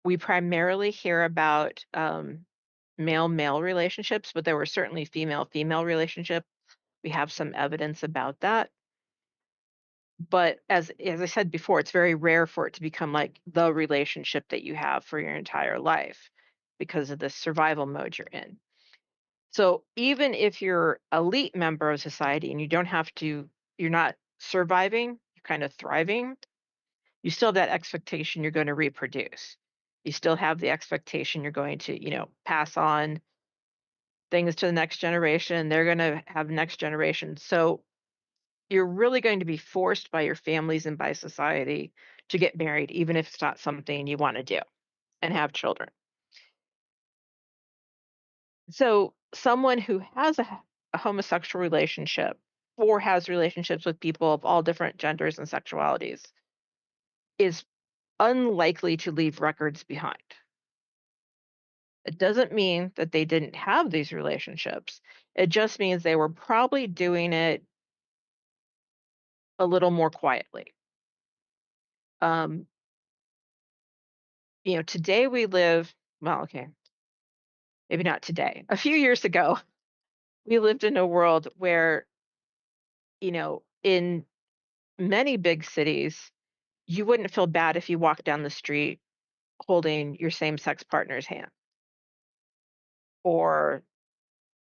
We primarily hear about male male relationships, but there were certainly female female relationships. We have some evidence about that. But as I said before, it's very rare for it to become like the relationship that you have for your entire life because of the survival mode you're in. So even if you're elite member of society and you're not surviving, you're kind of thriving, you still have that expectation you're going to reproduce. You still have the expectation you're going to, pass on things to the next generation. They're going to have next generation. So you're really going to be forced by your families and by society to get married, even if it's not something you want to do and have children. So someone who has a homosexual relationship or has relationships with people of all different genders and sexualities, is unlikely to leave records behind. It doesn't mean that they didn't have these relationships. It just means they were probably doing it a little more quietly. Um, today we live, well, okay, maybe not today. A few years ago, we lived in a world where, in many big cities, you wouldn't feel bad if you walked down the street holding your same-sex partner's hand, or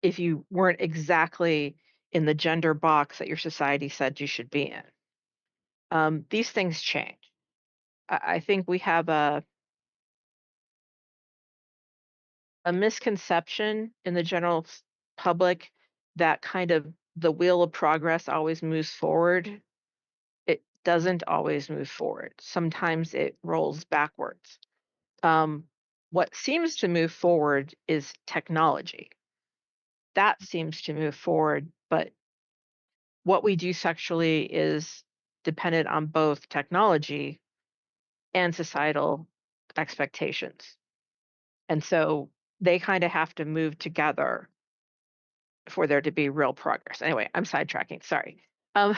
if you weren't exactly in the gender box that your society said you should be in. These things change. I think we have a misconception in the general public that kind of the wheel of progress always moves forward. It doesn't always move forward. Sometimes it rolls backwards. Um, what seems to move forward is technology. That seems to move forward, but what we do sexually is dependent on both technology and societal expectations. And so they kind of have to move together for there to be real progress. Anyway, I'm sidetracking. Sorry. Um,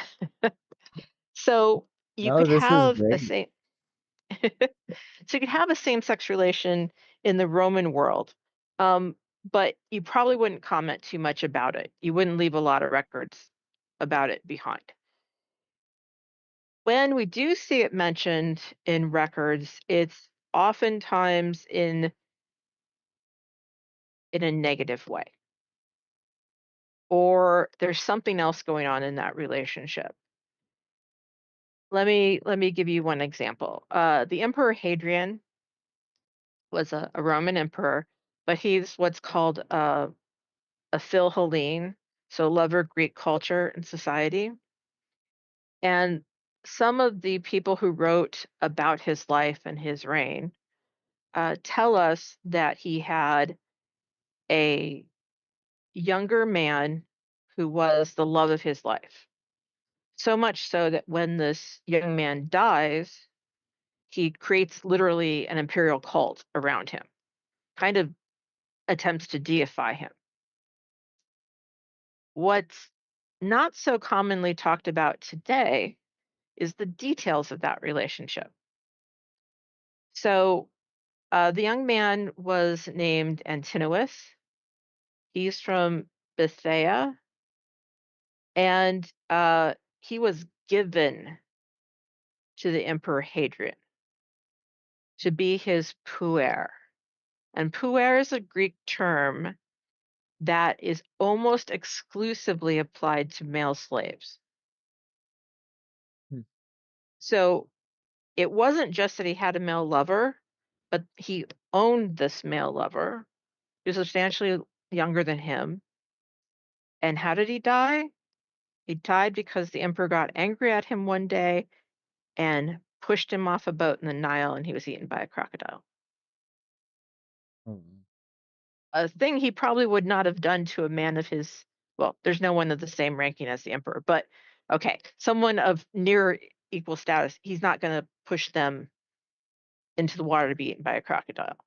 so you No, could this is have a great. same so you could have a same-sex relation in the Roman world, um, but you probably wouldn't comment too much about it. You wouldn't leave a lot of records about it behind. When we do see it mentioned in records, it's oftentimes in a negative way, or there's something else going on in that relationship. Let me give you one example. The Emperor Hadrian was a Roman emperor, but he's what's called a Philhellene, so lover Greek culture and society. And some of the people who wrote about his life and his reign tell us that he had a younger man who was the love of his life. So much so that when this young man dies, he creates literally an imperial cult around him, kind of attempts to deify him. What's not so commonly talked about today is the details of that relationship. So the young man was named Antinous. He's from Bithynia, and he was given to the Emperor Hadrian to be his puer. And puer is a Greek term that is almost exclusively applied to male slaves. Hmm. So it wasn't just that he had a male lover, but he owned this male lover who's substantially younger than him. And how did he die? He died because the emperor got angry at him one day and pushed him off a boat in the Nile, and he was eaten by a crocodile. Oh, A thing he probably would not have done to a man of his, well, there's no one of the same ranking as the emperor, but okay, someone of near equal status, he's not going to push them into the water to be eaten by a crocodile.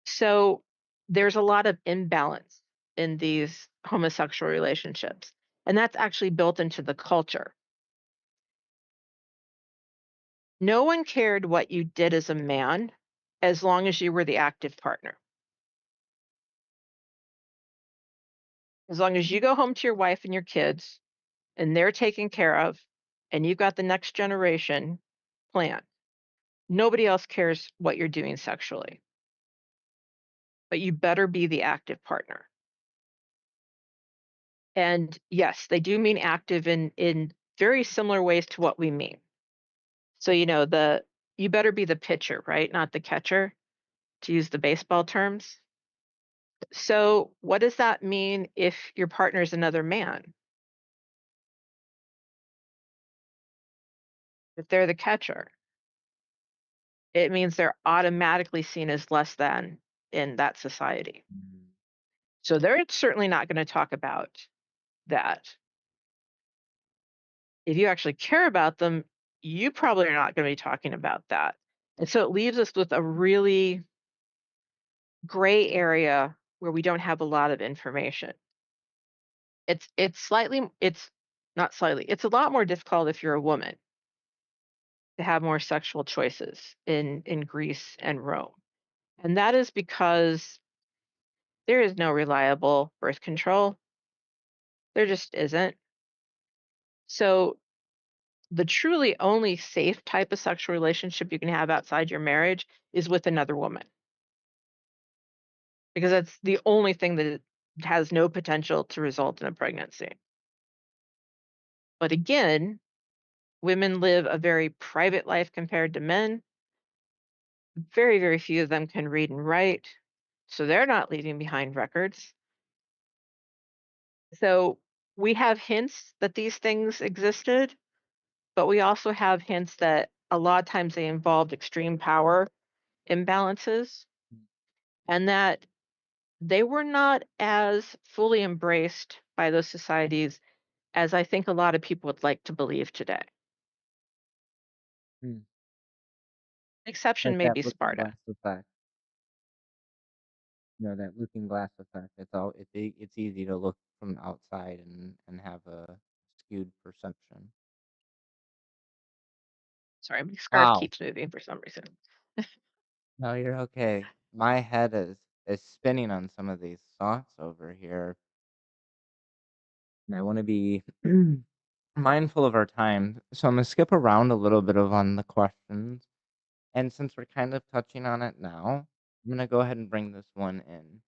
So there's a lot of imbalance in these homosexual relationships, and that's actually built into the culture. No one cared what you did as a man as long as you were the active partner. As long as you go home to your wife and your kids and they're taken care of and you've got the next generation planned, nobody else cares what you're doing sexually. But you better be the active partner. And yes, they do mean active in very similar ways to what we mean. So, the you better be the pitcher, right? Not the catcher, to use the baseball terms. So, what does that mean if your partner is another man? If they're the catcher, it means they're automatically seen as less than in that society. mm, So, they're certainly not going to talk about that. If you actually care about them, you probably are not gonna be talking about that. And so it leaves us with a really gray area where we don't have a lot of information. It's not slightly, it's a lot more difficult if you're a woman to have more sexual choices in Greece and Rome. And that is because there is no reliable birth control. There just isn't. So the truly only safe type of sexual relationship you can have outside your marriage is with another woman, because that's the only thing that has no potential to result in a pregnancy. But again, women live a very private life compared to men. Very, very few of them can read and write, so they're not leaving behind records. So we have hints that these things existed, but we also have hints that a lot of times they involved extreme power imbalances and that they were not as fully embraced by those societies as I think a lot of people would like to believe today. Mm. Exception Like may that be looking Sparta. glass effect. That looking glass effect. It's easy to look from the outside and have a skewed perception. Sorry, my scarf Wow. keeps moving for some reason. No, you're okay. My head is spinning on some of these thoughts over here, and I want to be mindful of our time. So I'm gonna skip around a little bit of on the questions, and since we're kind of touching on it now, I'm gonna go ahead and bring this one in.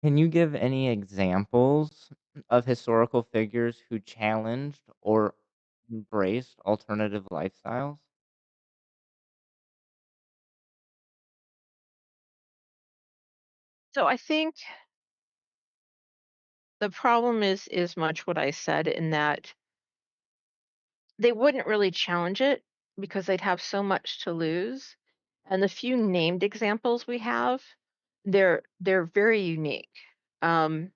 Can you give any examples of historical figures who challenged or embraced alternative lifestyles? So I think the problem is much what I said in that they wouldn't really challenge it because they'd have so much to lose. And the few named examples we have, they're very unique. Um,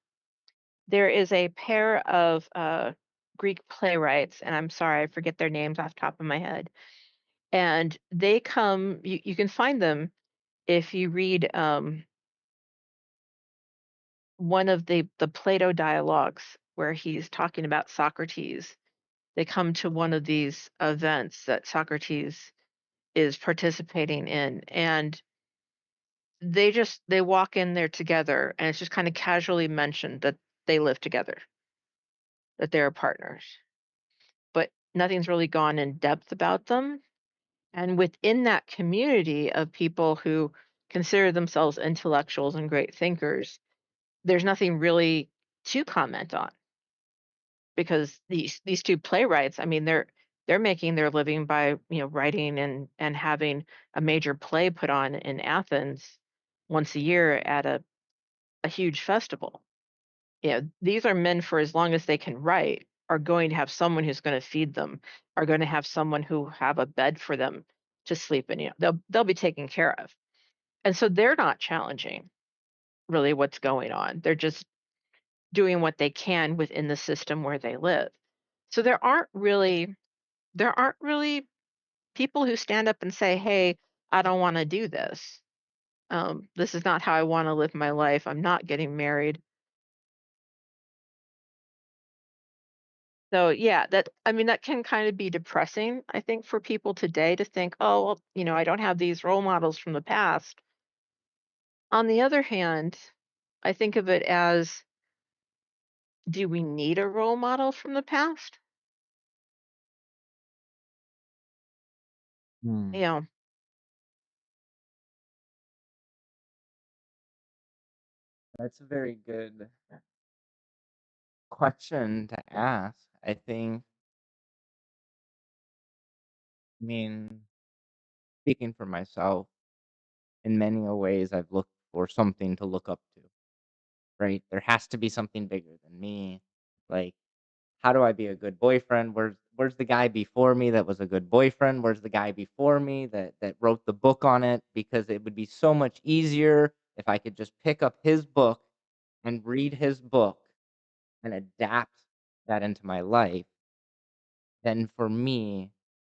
there is a pair of Greek playwrights, and I'm sorry, I forget their names off the top of my head. And they come, you can find them if you read one of the Plato dialogues where he's talking about Socrates. They come to one of these events that Socrates is participating in, and they walk in there together, and it's just kind of casually mentioned that they live together, that they're partners, but nothing's really gone in depth about them. And within that community of people who consider themselves intellectuals and great thinkers, there's nothing really to comment on, because these two playwrights, I mean, they're making their living by, writing and having a major play put on in Athens once a year at a huge festival. These are men, for as long as they can write, are going to have someone who's going to feed them, are going to have someone who have a bed for them to sleep in. They'll be taken care of. And so they're not challenging really what's going on. They're just doing what they can within the system where they live. So there aren't really people who stand up and say, "Hey, I don't want to do this. This is not how I want to live my life. I'm not getting married." So yeah, that I mean that can kind of be depressing, I think, for people today to think, "Oh, well, I don't have these role models from the past." On the other hand, I think of it as, do we need a role model from the past? Hmm. You know, That's a very good question to ask. I mean, speaking for myself, in many a ways, I've looked for something to look up to, right? There has to be something bigger than me. Like, how do I be a good boyfriend? Where's the guy before me that was a good boyfriend? Where's the guy before me that wrote the book on it? Because it would be so much easier if I could just pick up his book and read his book and adapt that into my life than for me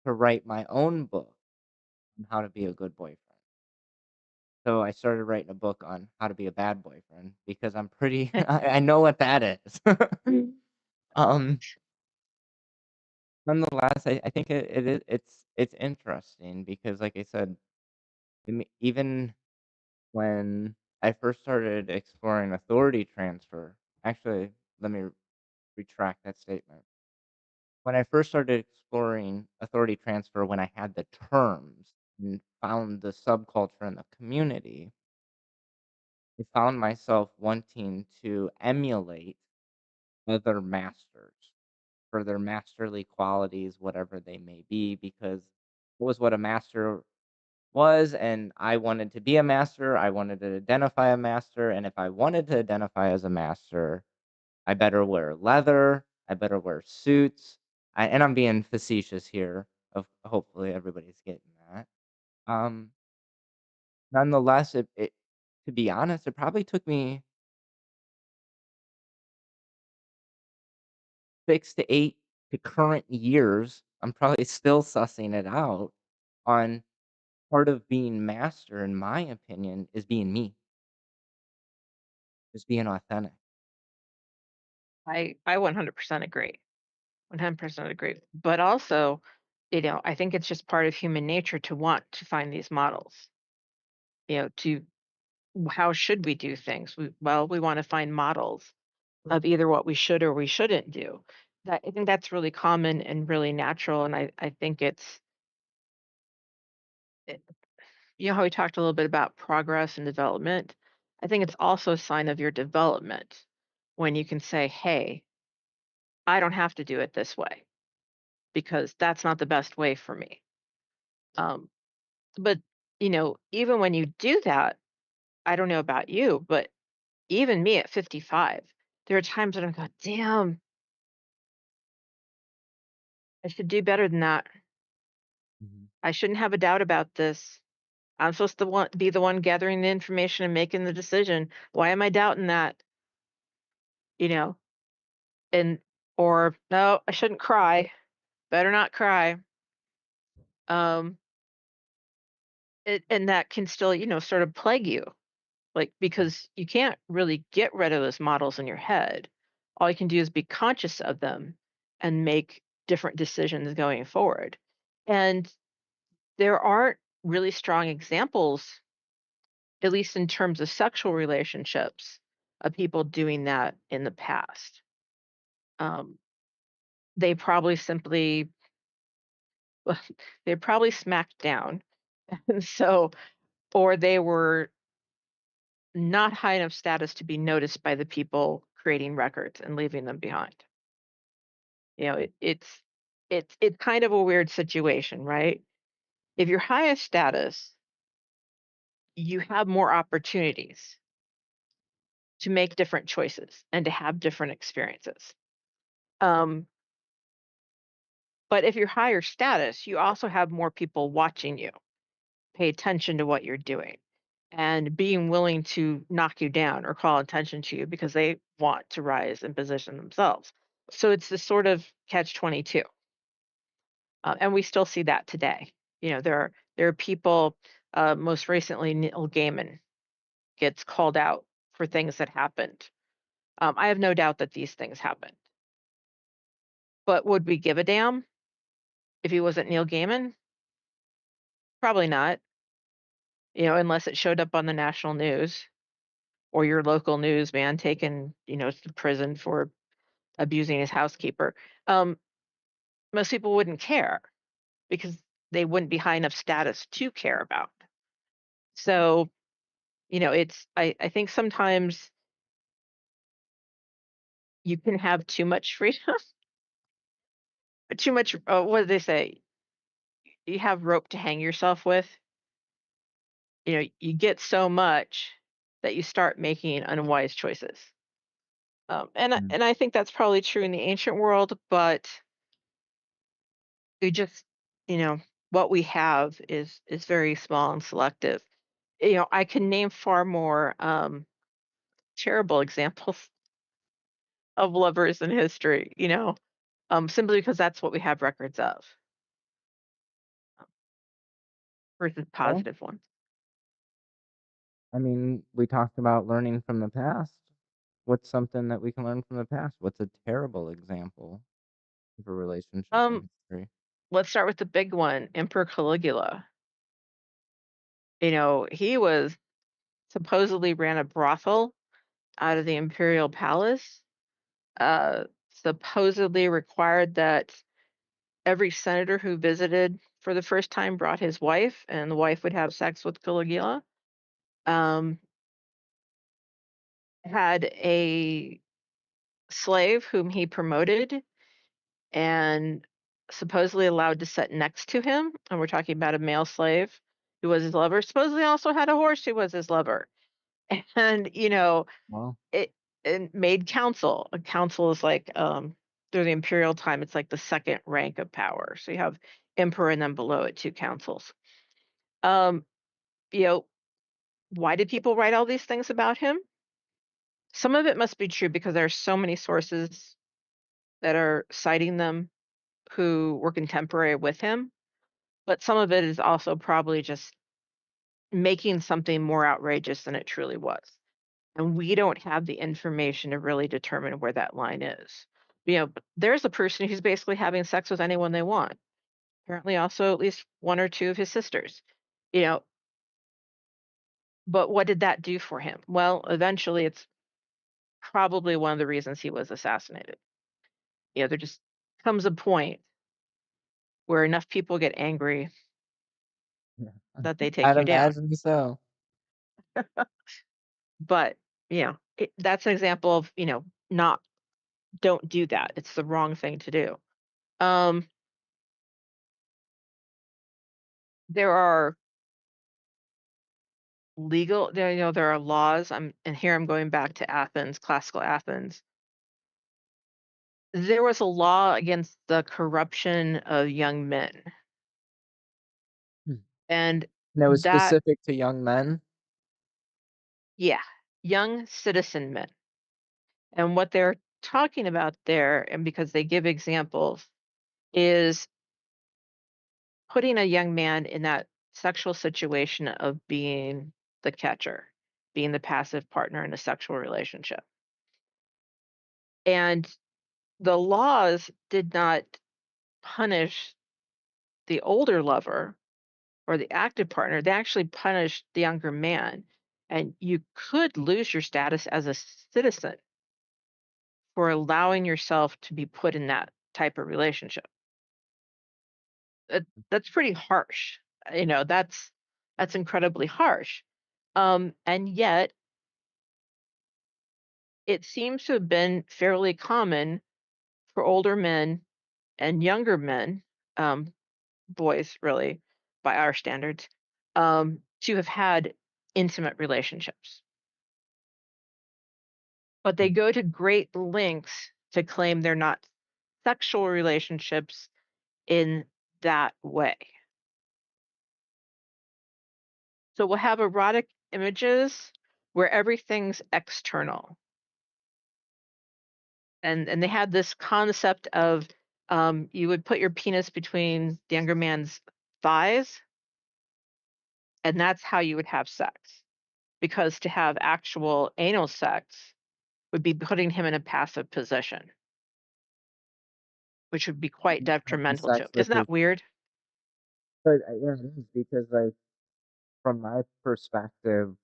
to write my own book on how to be a good boyfriend. So I started writing a book on how to be a bad boyfriend because I'm pretty I know what that is. Um, Nonetheless, I think it's interesting because, like I said, even when I first started exploring authority transfer, actually, let me retract that statement. When I first started exploring authority transfer, when I had the terms and found the subculture and the community, I found myself wanting to emulate other masters for their masterly qualities, whatever they may be, because it was what a master was, and I wanted to be a master. I wanted to identify a master, and if I wanted to identify as a master, I better wear leather. I better wear suits. And I'm being facetious here. Of hopefully everybody's getting that. Um, Nonetheless, to be honest, it probably took me 6 to 8 to current years. I'm probably still sussing it out on part of being master, in my opinion, is being me, is being authentic. I 100% agree. 100% agree. But also, I think it's just part of human nature to want to find these models. To how should we do things? We want to find models of either what we should or we shouldn't do. I think that's really common and really natural. And I think it, how we talked a little bit about progress and development. I think it's also a sign of your development when you can say, hey, I don't have to do it this way because that's not the best way for me. Um, but, even when you do that, I don't know about you, but even me at 55, there are times when I go, damn, I should do better than that. Mhm. I shouldn't have a doubt about this. I'm supposed to be the one gathering the information and making the decision. Why am I doubting that? You know, and or no, I shouldn't cry. Better not cry. Um, and that can still, sort of plague you, like because you can't really get rid of those models in your head. All you can do is be conscious of them and make different decisions going forward. And there aren't really strong examples, at least in terms of sexual relationships, of people doing that in the past. Um, they probably simply, they probably smacked down. And so, or they were not high enough status to be noticed by the people creating records and leaving them behind. It's kind of a weird situation, right? If you're highest status, you have more opportunities to make different choices and to have different experiences. Um, but if you're higher status, you also have more people watching you, pay attention to what you're doing, and being willing to knock you down or call attention to you because they want to rise and position themselves. So it's this sort of catch 22. And we still see that today. There are people. Most recently, Neil Gaiman gets called out for things that happened. I have no doubt that these things happened. But would we give a damn if he wasn't Neil Gaiman? Probably not. Unless it showed up on the national news or your local newsman taken, to prison for abusing his housekeeper. Um, Most people wouldn't care because they wouldn't be high enough status to care about. So, I think sometimes you can have too much freedom, too much, what do they say? You have rope to hang yourself with. You get so much that you start making unwise choices. And I think that's probably true in the ancient world, but we just, you know, what we have is very small and selective. I can name far more terrible examples of lovers in history, simply because that's what we have records of. versus Well, positive ones. I mean, we talked about learning from the past. What's something that we can learn from the past? What's a terrible example of a relationship Um, in history? let's start with the big one, Emperor Caligula. He was supposedly ran a brothel out of the imperial palace, uh, supposedly required that every senator who visited for the first time brought his wife, and the wife would have sex with Caligula. Um, had a slave whom he promoted and supposedly allowed to sit next to him. And we're talking about a male slave who was his lover. Supposedly also had a horse who was his lover. And, Well, it it made council. A council is like during the imperial time, it's like the second rank of power. So you have emperor and then below it two councils. Um, you know, why did people write all these things about him? Some of it must be true because there are so many sources that are citing them who were contemporary with him, but some of it is also probably just making something more outrageous than it truly was. And we don't have the information to really determine where that line is. But there's a person who's basically having sex with anyone they want. Apparently, also at least one or two of his sisters. You know, but what did that do for him? Well, eventually, it's probably one of the reasons he was assassinated. There just comes a point where enough people get angry yeah. that they take I'd you down. imagine so. But that's an example of not don't do that. It's the wrong thing to do. Um, there are there are laws. And here I'm going back to Athens, classical Athens. There was a law against the corruption of young men, Hmm. and And it was that specific to young men? yeah, young citizen men. And what they're talking about there, and because they give examples, is putting a young man in that sexual situation of being the catcher, being the passive partner in a sexual relationship. And the laws did not punish the older lover or the active partner, they actually punished the younger man. And you could lose your status as a citizen for allowing yourself to be put in that type of relationship. That's pretty harsh. That's incredibly harsh. And yet, it seems to have been fairly common for older men and younger men, um, boys really, by our standards, to have had intimate relationships. But they go to great lengths to claim they're not sexual relationships in that way. So we'll have erotic images where everything's external. And they had this concept of you would put your penis between the younger man's thighs, and that's how you would have sex. Because to have actual anal sex would be putting him in a passive position, which would be quite Having detrimental to sex him. with Isn't his that weird? but, yeah, it is because, like, from my perspective,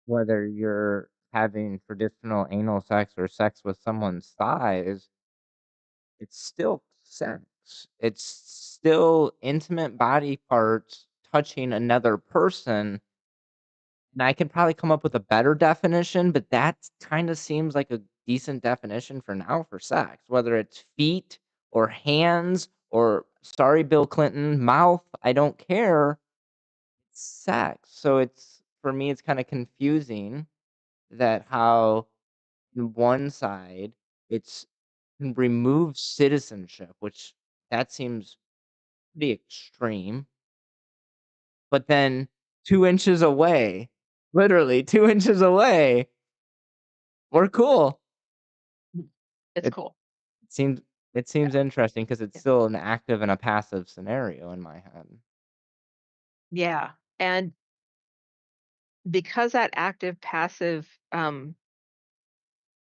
whether you're having traditional anal sex or sex with someone's thighs, it's still sex. It's still intimate body parts touching another person, and I could probably come up with a better definition, but that kinda seems like a decent definition for now for sex, whether it's feet or hands or, sorry, Bill Clinton, mouth, I don't care, it's sex. So it's for me, it's kinda confusing that how in one side, it's remove citizenship, which that seems pretty extreme, but then 2 inches away, literally 2 inches away, we're cool. It's It cool. seems it Yeah. seems interesting because it's Yeah. still an active and a passive scenario in my head. Yeah, and because that active passive,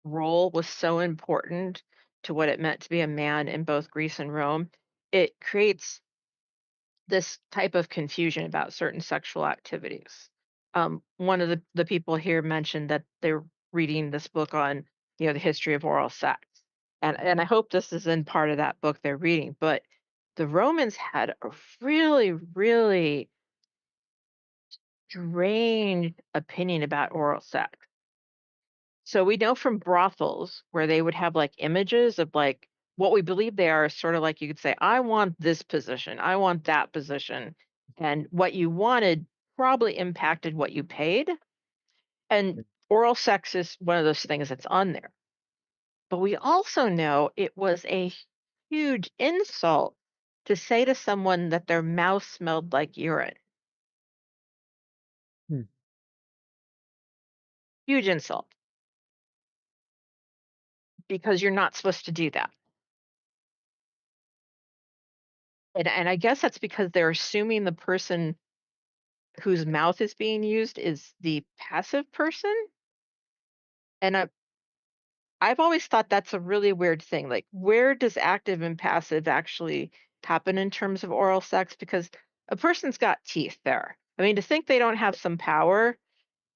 role was so important to what it meant to be a man in both Greece and Rome, it creates this type of confusion about certain sexual activities. One of the people here mentioned that they're reading this book on, the history of oral sex. And I hope this is in part of that book they're reading, but the Romans had a really, really strange opinion about oral sex. So we know from brothels where they would have like images of like what we believe they are, sort of like you could say, I want this position, I want that position. And what you wanted probably impacted what you paid. And oral sex is one of those things that's on there. But we also know it was a huge insult to say to someone that their mouth smelled like urine. Hmm. Huge insult because you're not supposed to do that. And I guess that's because they're assuming the person whose mouth is being used is the passive person. And I've always thought that's a really weird thing. Like, where does active and passive actually happen in terms of oral sex? Because a person's got teeth there. I mean, to think they don't have some power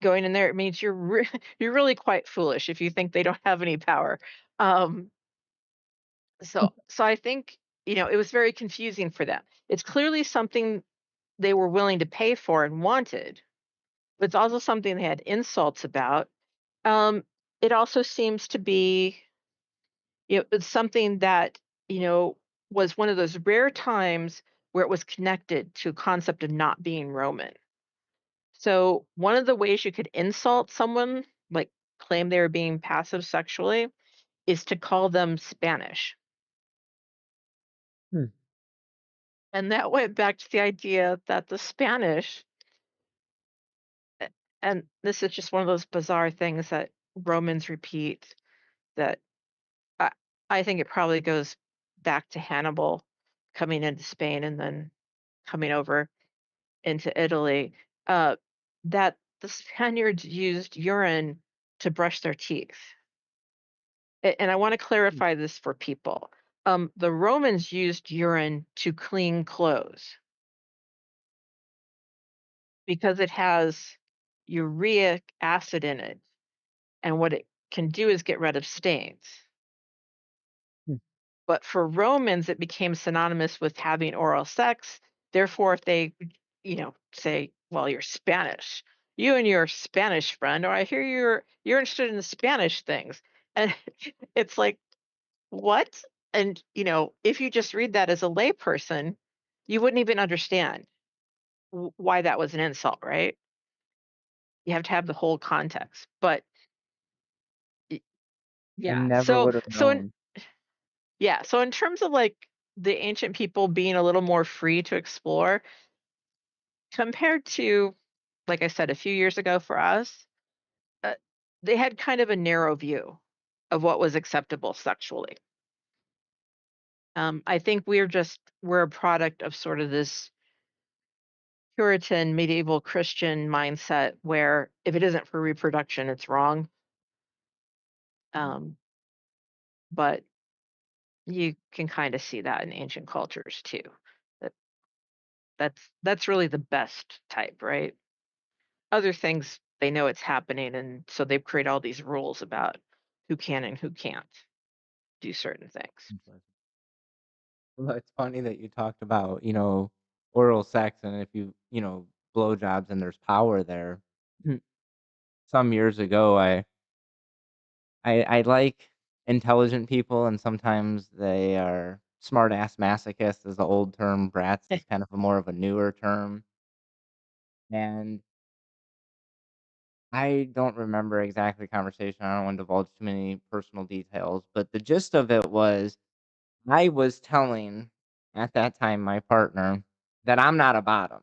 going in there, it means you're really quite foolish if you think they don't have any power. Um, so I think it was very confusing for them. It's clearly something they were willing to pay for and wanted, but it's also something they had insults about. Um, it also seems to be, it's something that, you know, was one of those rare times where it was connected to a concept of not being Roman. So one of the ways you could insult someone, like claim they were being passive sexually, is to call them Spanish. Hmm. And that went back to the idea that the Spanish, and this is just one of those bizarre things that Romans repeat, that I I think it probably goes back to Hannibal coming into Spain and then coming over into Italy, uh, that the Spaniards used urine to brush their teeth. And I want to Hmm. clarify this for people. The Romans used urine to clean clothes because it has uric acid in it, and what it can do is get rid of stains. Hmm. But for Romans, it became synonymous with having oral sex. Therefore, if they, say, "Well, you're Spanish. You and your Spanish friend, or I hear you're interested in the Spanish things," and it's like, what? And if you just read that as a layperson, you wouldn't even understand why that was an insult, right? You have to have the whole context. But y- I yeah, never so would have so in known. yeah, so in terms of like the ancient people being a little more free to explore, compared to, like I said, a few years ago for us, uh, they had kind of a narrow view of what was acceptable sexually. I think we're a product of sort of this Puritan medieval Christian mindset where if it isn't for reproduction, it's wrong. Um, but you can kind of see that in ancient cultures too. That that's really the best type, right? Other things, they know it's happening, and so they create all these rules about who can and who can't do certain things. Interesting. Well, it's funny that you talked about, oral sex and if blowjobs and there's power there. Some years ago, I like intelligent people, and sometimes they are smart ass masochists, is the old term. Brats is kind of a more of a newer term. And I don't remember exactly the conversation. I don't want to divulge too many personal details, but the gist of it was I was telling at that time my partner that I'm not a bottom.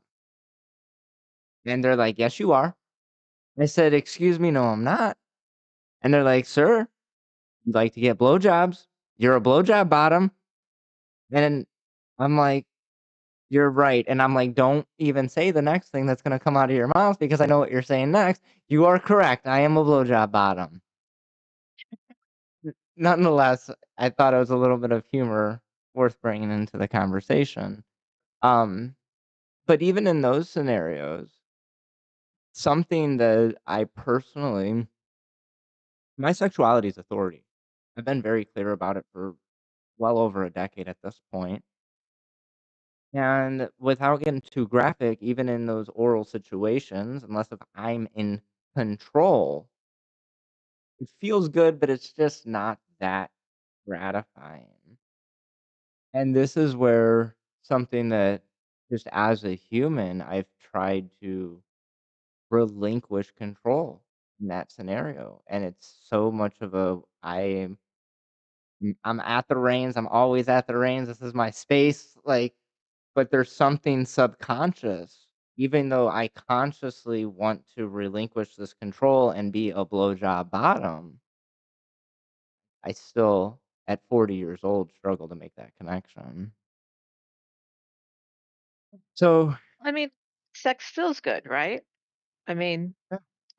And they're like, "Yes, you are." I said, "Excuse me, no, I'm not." And they're like, "Sir, you like to get blowjobs. You're a blowjob bottom." And I'm like, you're right, and I'm like, "Don't even say the next thing that's gonna come out of your mouth because I know what you're saying next." You are correct, I am a blowjob bottom. Nonetheless, I thought it was a little bit of humor worth bringing into the conversation. Um, but even in those scenarios, something that I personally my sexuality is authority. I've been very clear about it for well over a decade at this point. And without getting too graphic, even in those oral situations, unless if I'm in control, it feels good, but it's just not that gratifying. And this is where something that just as a human, I've tried to relinquish control in that scenario. And it's so much of a I'm at the reins, I'm always at the reins, this is my space, like, but there's something subconscious, even though I consciously want to relinquish this control and be a blowjob bottom, I still, at 40 years old, struggle to make that connection. So I mean, sex feels good, right? I mean,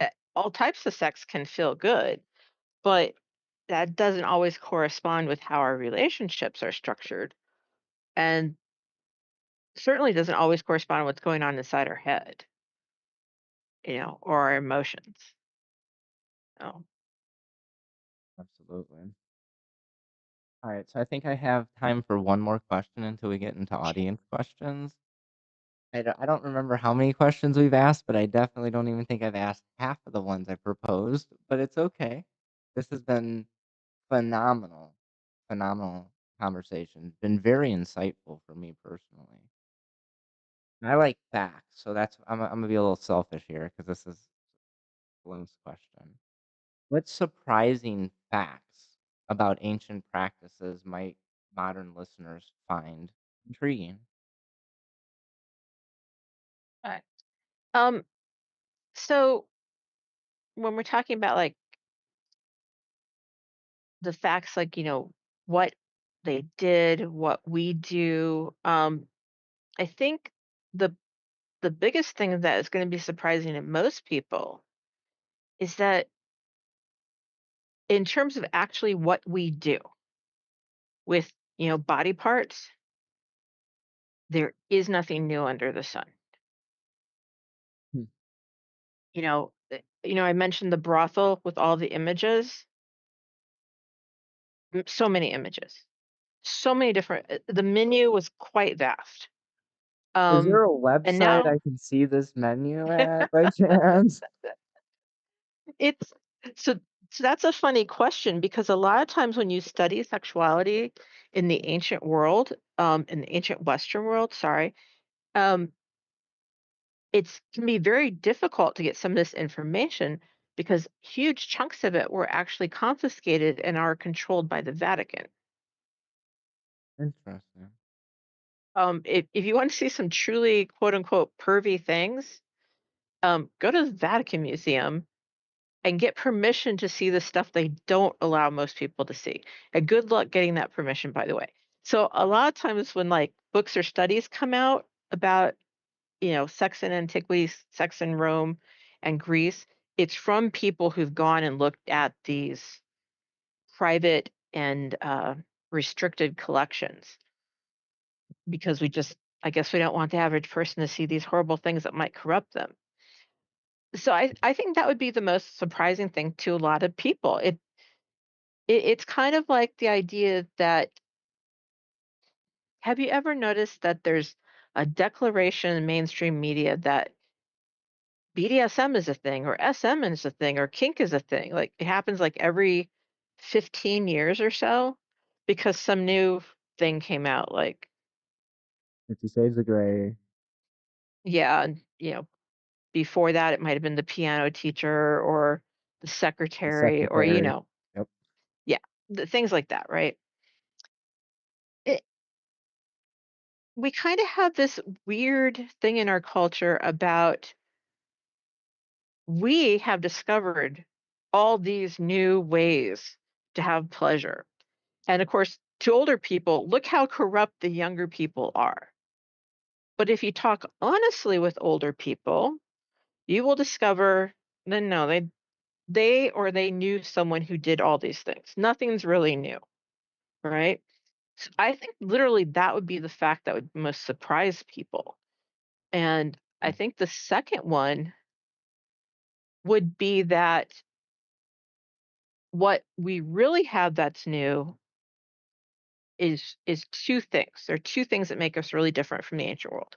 yeah, all types of sex can feel good, but that doesn't always correspond with how our relationships are structured, and certainly doesn't always correspond with what's going on inside our head, or our emotions. Oh, absolutely. Alright, so I think I have time for one more question until we get into audience questions. I don't remember how many questions we've asked, but I definitely don't even think I've asked half of the ones I proposed, but it's okay. This has been phenomenal, phenomenal conversation. Been very insightful for me personally. And I like facts, so that's I'm gonna be a little selfish here because this is Bloom's question. What surprising facts about ancient practices might modern listeners find intriguing? right. Um, so when we're talking about like the facts, like, what they did, what we do, I think the the biggest thing that is going to be surprising to most people is that in terms of actually what we do with, body parts, there is nothing new under the sun. Hmm. I mentioned the brothel with all the images, so many images, so many different. The menu was quite vast. Is there a And website now I can see this menu at by chance? it's so so that's a funny question because a lot of times when you study sexuality in the ancient world, in the ancient Western world, sorry, um, it's can be very difficult to get some of this information because huge chunks of it were actually confiscated and are controlled by the Vatican. Interesting. If you want to see some truly quote unquote pervy things, go to the Vatican Museum and get permission to see the stuff they don't allow most people to see. And good luck getting that permission, by the way. So a lot of times when like books or studies come out about, sex in antiquity, sex in Rome and Greece, it's from people who've gone and looked at these private and restricted collections because I guess we don't want the average person to see these horrible things that might corrupt them. So I think that would be the most surprising thing to a lot of people. It's kind of like the idea that have you ever noticed that there's a declaration in mainstream media that BDSM is a thing or SM is a thing or kink is a thing? Like it happens like every 15 years or so because some new thing came out like 50 Shades of Grey, yeah, and before that it might have been the piano teacher or the The secretary or Secretary. Yep. yeah, things like that, right? It, we kind of have this weird thing in our culture about we have discovered all these new ways to have pleasure. And of course, to older people, look how corrupt the younger people are. But if you talk honestly with older people, you will discover that no, they knew someone who did all these things. Nothing's really new, right? So I think literally that would be the fact that would most surprise people. And I think the second one would be that what we really have that's new is two things. There are two things that make us really different from the ancient world.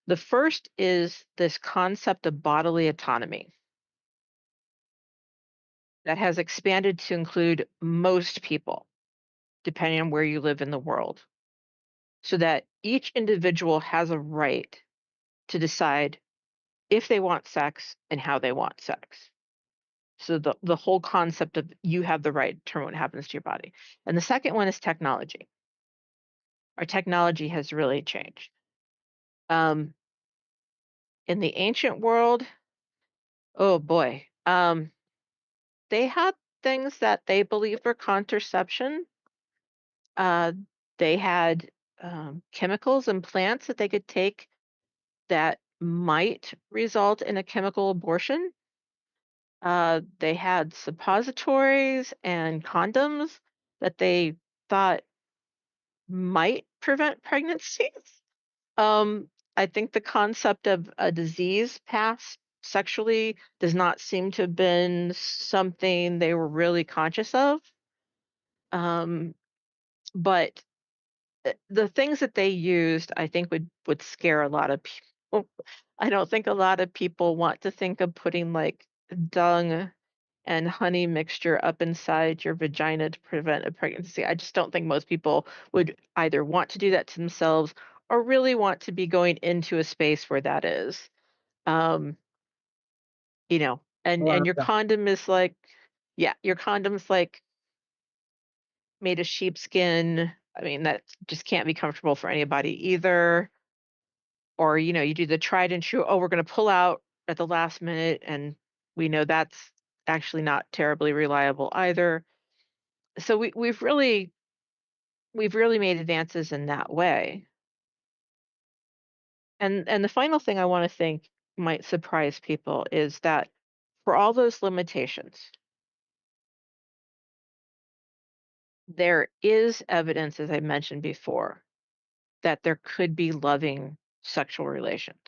The first is this concept of bodily autonomy that has expanded to include most people, depending on where you live in the world, so that each individual has a right to decide if they want sex and how they want sex. So the whole concept of you have the right to determine what happens to your body. And the second one is technology. Our technology has really changed. Um, in the ancient world, oh boy, they had things that they believed were contraception. Uh, they had chemicals and plants that they could take that might result in a chemical abortion. They had suppositories and condoms that they thought might prevent pregnancies. Um, I think the concept of a disease passed sexually does not seem to have been something they were really conscious of. Um, but the things that they used, I think would scare a lot of people. I don't think a lot of people want to think of putting like dung and honey mixture up inside your vagina to prevent a pregnancy. I just don't think most people would either want to do that to themselves or really want to be going into a space where that is. Um, and Well, your yeah. condom is like, yeah, your condom's like made of sheepskin. I mean, that just can't be comfortable for anybody either. Or, you do the tried and true, oh, we're going to pull out at the last minute. And we know that's actually not terribly reliable either. So we've really made advances in that way. And the final thing I want to think might surprise people is that for all those limitations, there is evidence, as I mentioned before, that there could be loving sexual relations.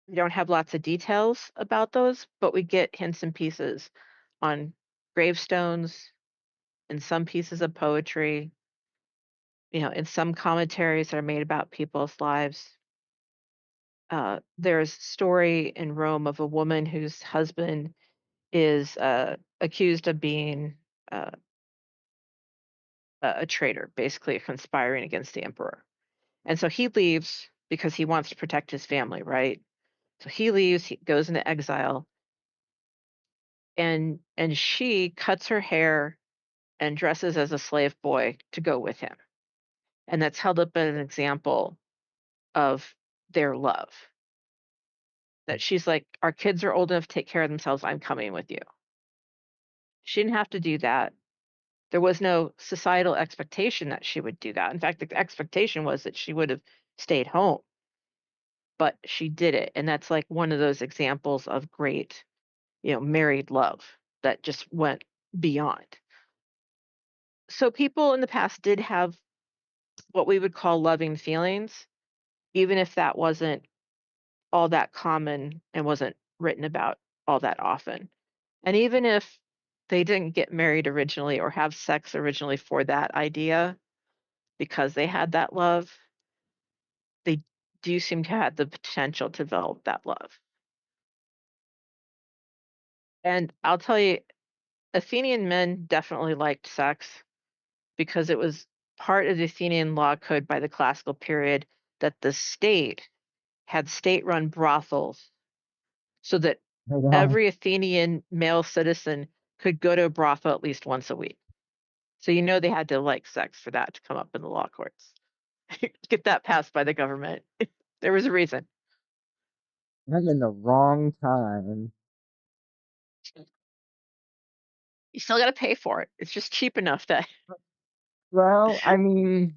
We don't have lots of details about those, but we get hints and pieces on gravestones, in some pieces of poetry, in some commentaries that are made about people's lives. There's a story in Rome of a woman whose husband is accused of being uh, a traitor, basically conspiring against the emperor. And so he leaves because he wants to protect his family, right? So he leaves, he goes into exile, and she cuts her hair and dresses as a slave boy to go with him. And that's held up as an example of their love. That she's like, our kids are old enough to take care of themselves. I'm coming with you. She didn't have to do that. There was no societal expectation that she would do that. In fact, the expectation was that she would have stayed home, but she did it. And that's like one of those examples of great, married love that just went beyond. So people in the past did have what we would call loving feelings, even if that wasn't all that common and wasn't written about all that often. And even if they didn't get married originally or have sex originally for that idea, because they had that love, they do seem to have the potential to develop that love. And I'll tell you, Athenian men definitely liked sex because it was part of the Athenian law code by the classical period that the state had state run brothels so that Oh, wow. every Athenian male citizen could go to a brothel at least once a week. So they had to like sex for that to come up in the law courts. Get that passed by the government. There was a reason. I'm in the wrong time. You still got to pay for it. It's just cheap enough that Well, I mean,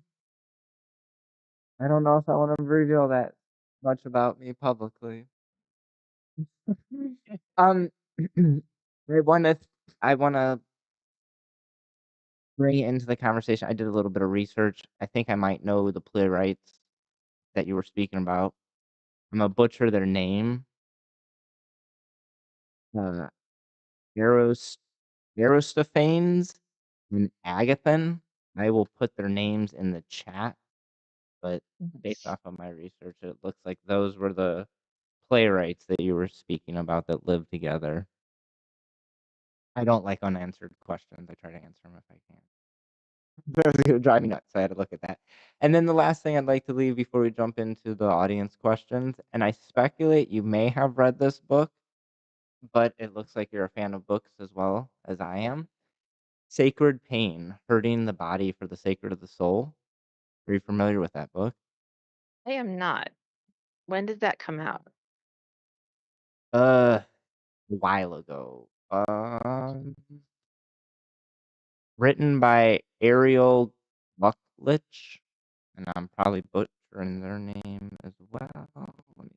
I don't know if I want to reveal that much about me publicly. um, I wanna bring it into the conversation. I did a little bit of research. I think I might know the playwrights that you were speaking about. I'm gonna butcher their name. Uh, Aros Aristophanes and Agathan. I will put their names in the chat, but based off of my research, it looks like those were the playwrights that you were speaking about that lived together. I don't like unanswered questions. I try to answer them if I can. That was gonna drive me nuts, so I had to look at that. And then the last thing I'd like to leave before we jump into the audience questions, and I speculate you may have read this book, but it looks like you're a fan of books as well as I am. Sacred Pain: Hurting the Body for the Sacred of the Soul. Are you familiar with that book? I am not. When did that come out? A while ago. Written by Ariel Bucklich, and I'm probably butchering their name as well. Let me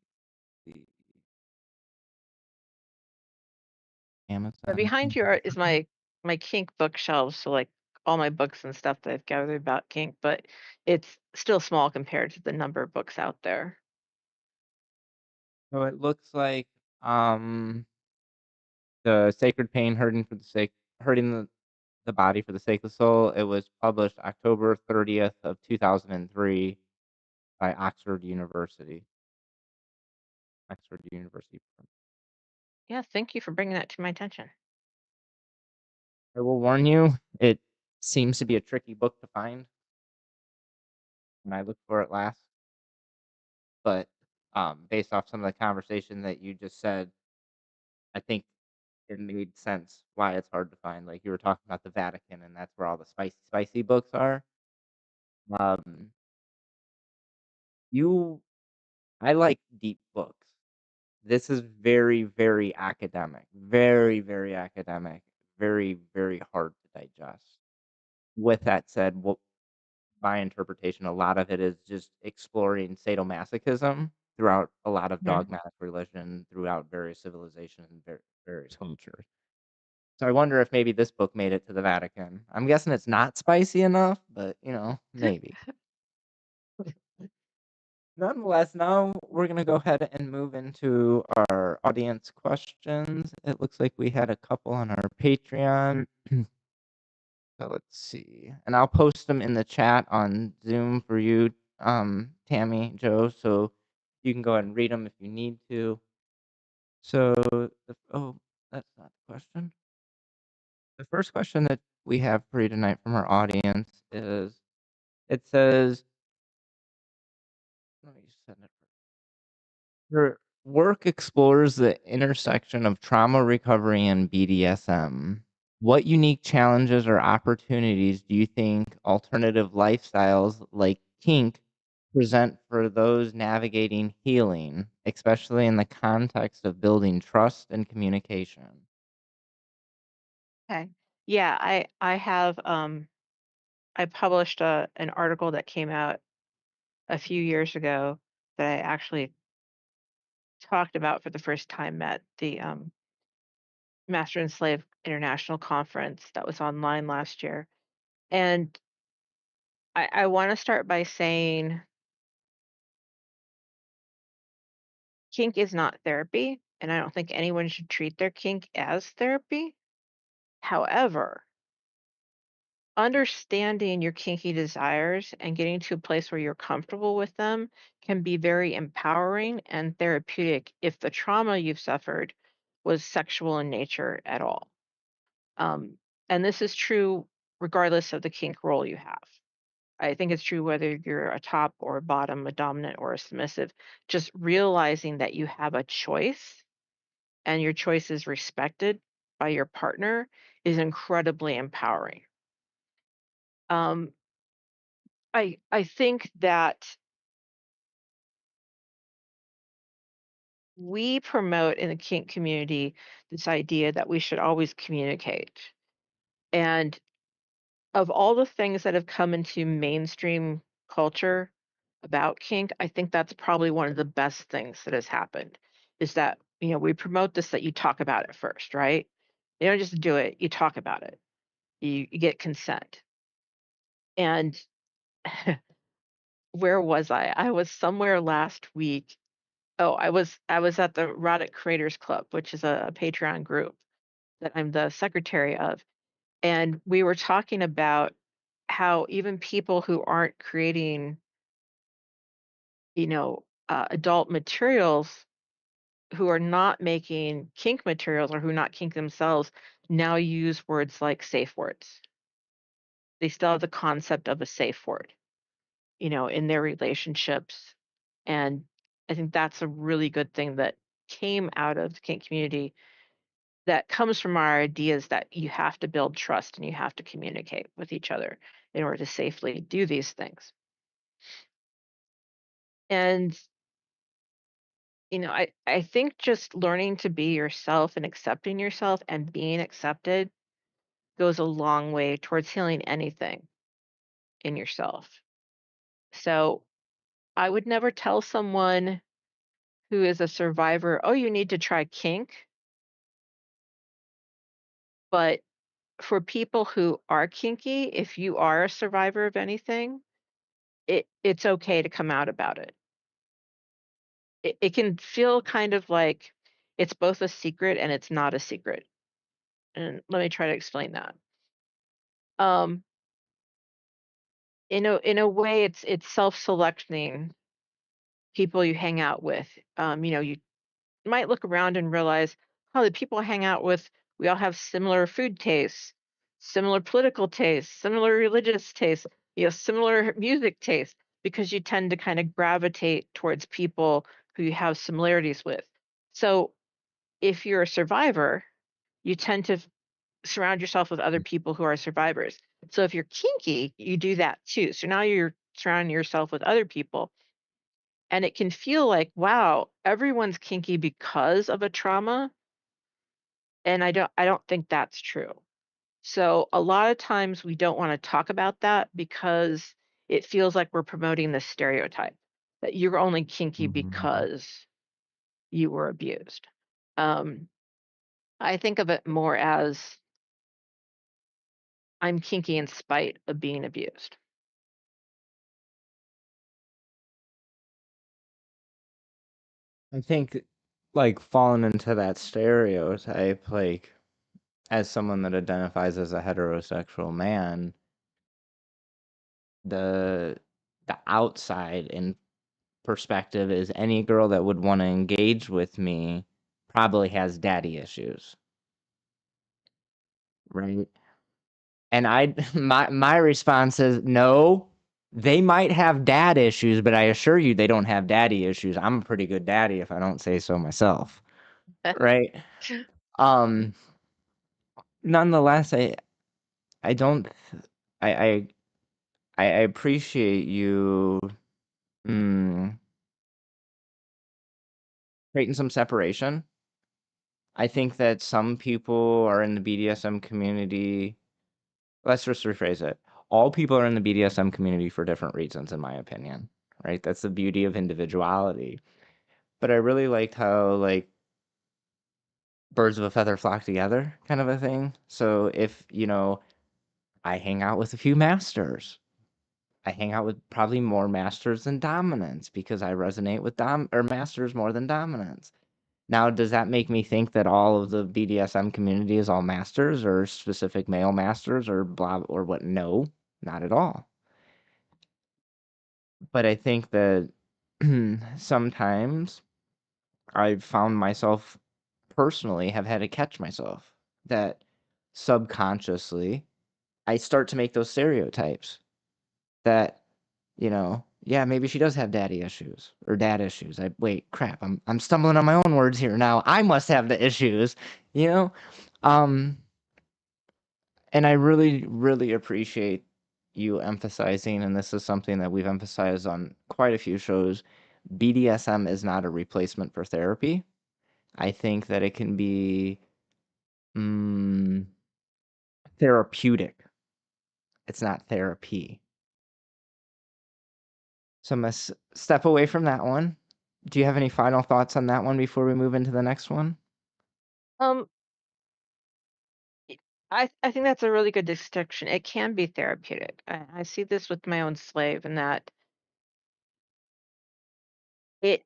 see. But Amazon. behind you is my kink bookshelves, so, like, all my books and stuff that I've gathered about kink, but it's still small compared to the number of books out there. So it looks like the Sacred Pain hurting the body for the sake of the soul. It was published October 30th of 2003 by Oxford University. Yeah, thank you for bringing that to my attention. I will warn you, it seems to be a tricky book to find when I looked for it last, but based off some of the conversation that you just said, I think it made sense why it's hard to find. Like you were talking about the Vatican, and that's where all the spicy books are. Um, you, I like deep books. This is very academic, very academic, very hard to digest. With that said, what my interpretation, a lot of it is just exploring sadomasochism throughout a lot of Mhm. dogmatic religion, throughout various civilizations and various cultures. So I wonder if maybe this book made it to the Vatican. I'm guessing it's not spicy enough, but maybe. Nonetheless, now we're gonna go ahead and move into our audience questions. It looks like we had a couple on our Patreon. So let's see, and I'll post them in the chat on Zoom for you, Tammy, Joe, so you can go ahead and read them if you need to. So, that's not the question. The first question that we have for you tonight from our audience is, it says, let me send it. Your work explores the intersection of trauma recovery and BDSM. What unique challenges or opportunities do you think alternative lifestyles like kink present for those navigating healing, especially in the context of building trust and communication? Okay. Yeah, I have, I published an article that came out a few years ago that I actually talked about for the first time at the, Master and Slave International Conference that was online last year. And I wanna start by saying kink is not therapy, and I don't think anyone should treat their kink as therapy. However, understanding your kinky desires and getting to a place where you're comfortable with them can be very empowering and therapeutic if the trauma you've suffered was sexual in nature at all. Um, and this is true regardless of the kink role you have. I think it's true whether you're a top or a bottom, a dominant or a submissive. Just realizing that you have a choice and your choice is respected by your partner is incredibly empowering. Um, I think that we promote in the kink community this idea that we should always communicate. And of all the things that have come into mainstream culture, about kink, I think that's probably one of the best things that has happened is that, we promote this that you talk about it first, right? You don't just do it, you talk about it. You get consent. And where was I? I was somewhere last week. Oh, I was at the Erotic Creators Club, which is a Patreon group that I'm the secretary of. And we were talking about how even people who aren't creating, adult materials, who are not making kink materials or who not kink themselves, now use words like safe words. They still have the concept of a safe word, in their relationships. And I think that's a really good thing that came out of the kink community that comes from our ideas that you have to build trust and you have to communicate with each other in order to safely do these things. And I think just learning to be yourself and accepting yourself and being accepted goes a long way towards healing anything in yourself. So I would never tell someone who is a survivor, oh, you need to try kink. But for people who are kinky, if you are a survivor of anything, it's okay to come out about it. It can feel kind of like it's both a secret and it's not a secret. And let me try to explain that. Um, in a way, it's self-selecting people you hang out with. You might look around and realize, oh, the people I hang out with, we all have similar food tastes, similar political tastes, similar religious tastes, similar music tastes, because you tend to kind of gravitate towards people who you have similarities with. So if you're a survivor, you tend to surround yourself with other people who are survivors. So if you're kinky, you do that too. So now you're surrounding yourself with other people. And it can feel like, wow, everyone's kinky because of a trauma. And I don't think that's true. So a lot of times we don't want to talk about that because it feels like we're promoting this stereotype that you're only kinky Mhm. because you were abused. Um, I think of it more as I'm kinky in spite of being abused. I think, like, falling into that stereotype, like, as someone that identifies as a heterosexual man, the the outside in perspective is any girl that would want to engage with me probably has daddy issues, right? And I my response is no. They might have dad issues, but I assure you they don't have daddy issues. I'm a pretty good daddy if I don't say so myself, right? Um Nonetheless, I don't I I I appreciate you mm, creating some separation. I think that some people are in the BDSM community. Let's just rephrase it. All people are in the BDSM community for different reasons, in my opinion, right? That's the beauty of individuality. But I really liked how, like, birds of a feather flock together kind of a thing. So if, I hang out with a few masters, I hang out with probably more masters than dominants because I resonate with dom or masters more than dominants. Now, does that make me think that all of the BDSM community is all masters or specific male masters or blah or what? No, not at all. But I think that sometimes I've found myself personally have had to catch myself that subconsciously I start to make those stereotypes that, yeah, maybe she does have daddy issues or dad issues. Wait, crap, I'm stumbling on my own words here now. I must have the issues, you know? Um, and I really, really appreciate you emphasizing, and this is something that we've emphasized on quite a few shows. BDSM is not a replacement for therapy. I think that it can be mm, therapeutic. It's not therapy. So I'm gonna step away from that one. Do you have any final thoughts on that one before we move into the next one? Um, y I think that's a really good distinction. It can be therapeutic. I see this with my own slave in that it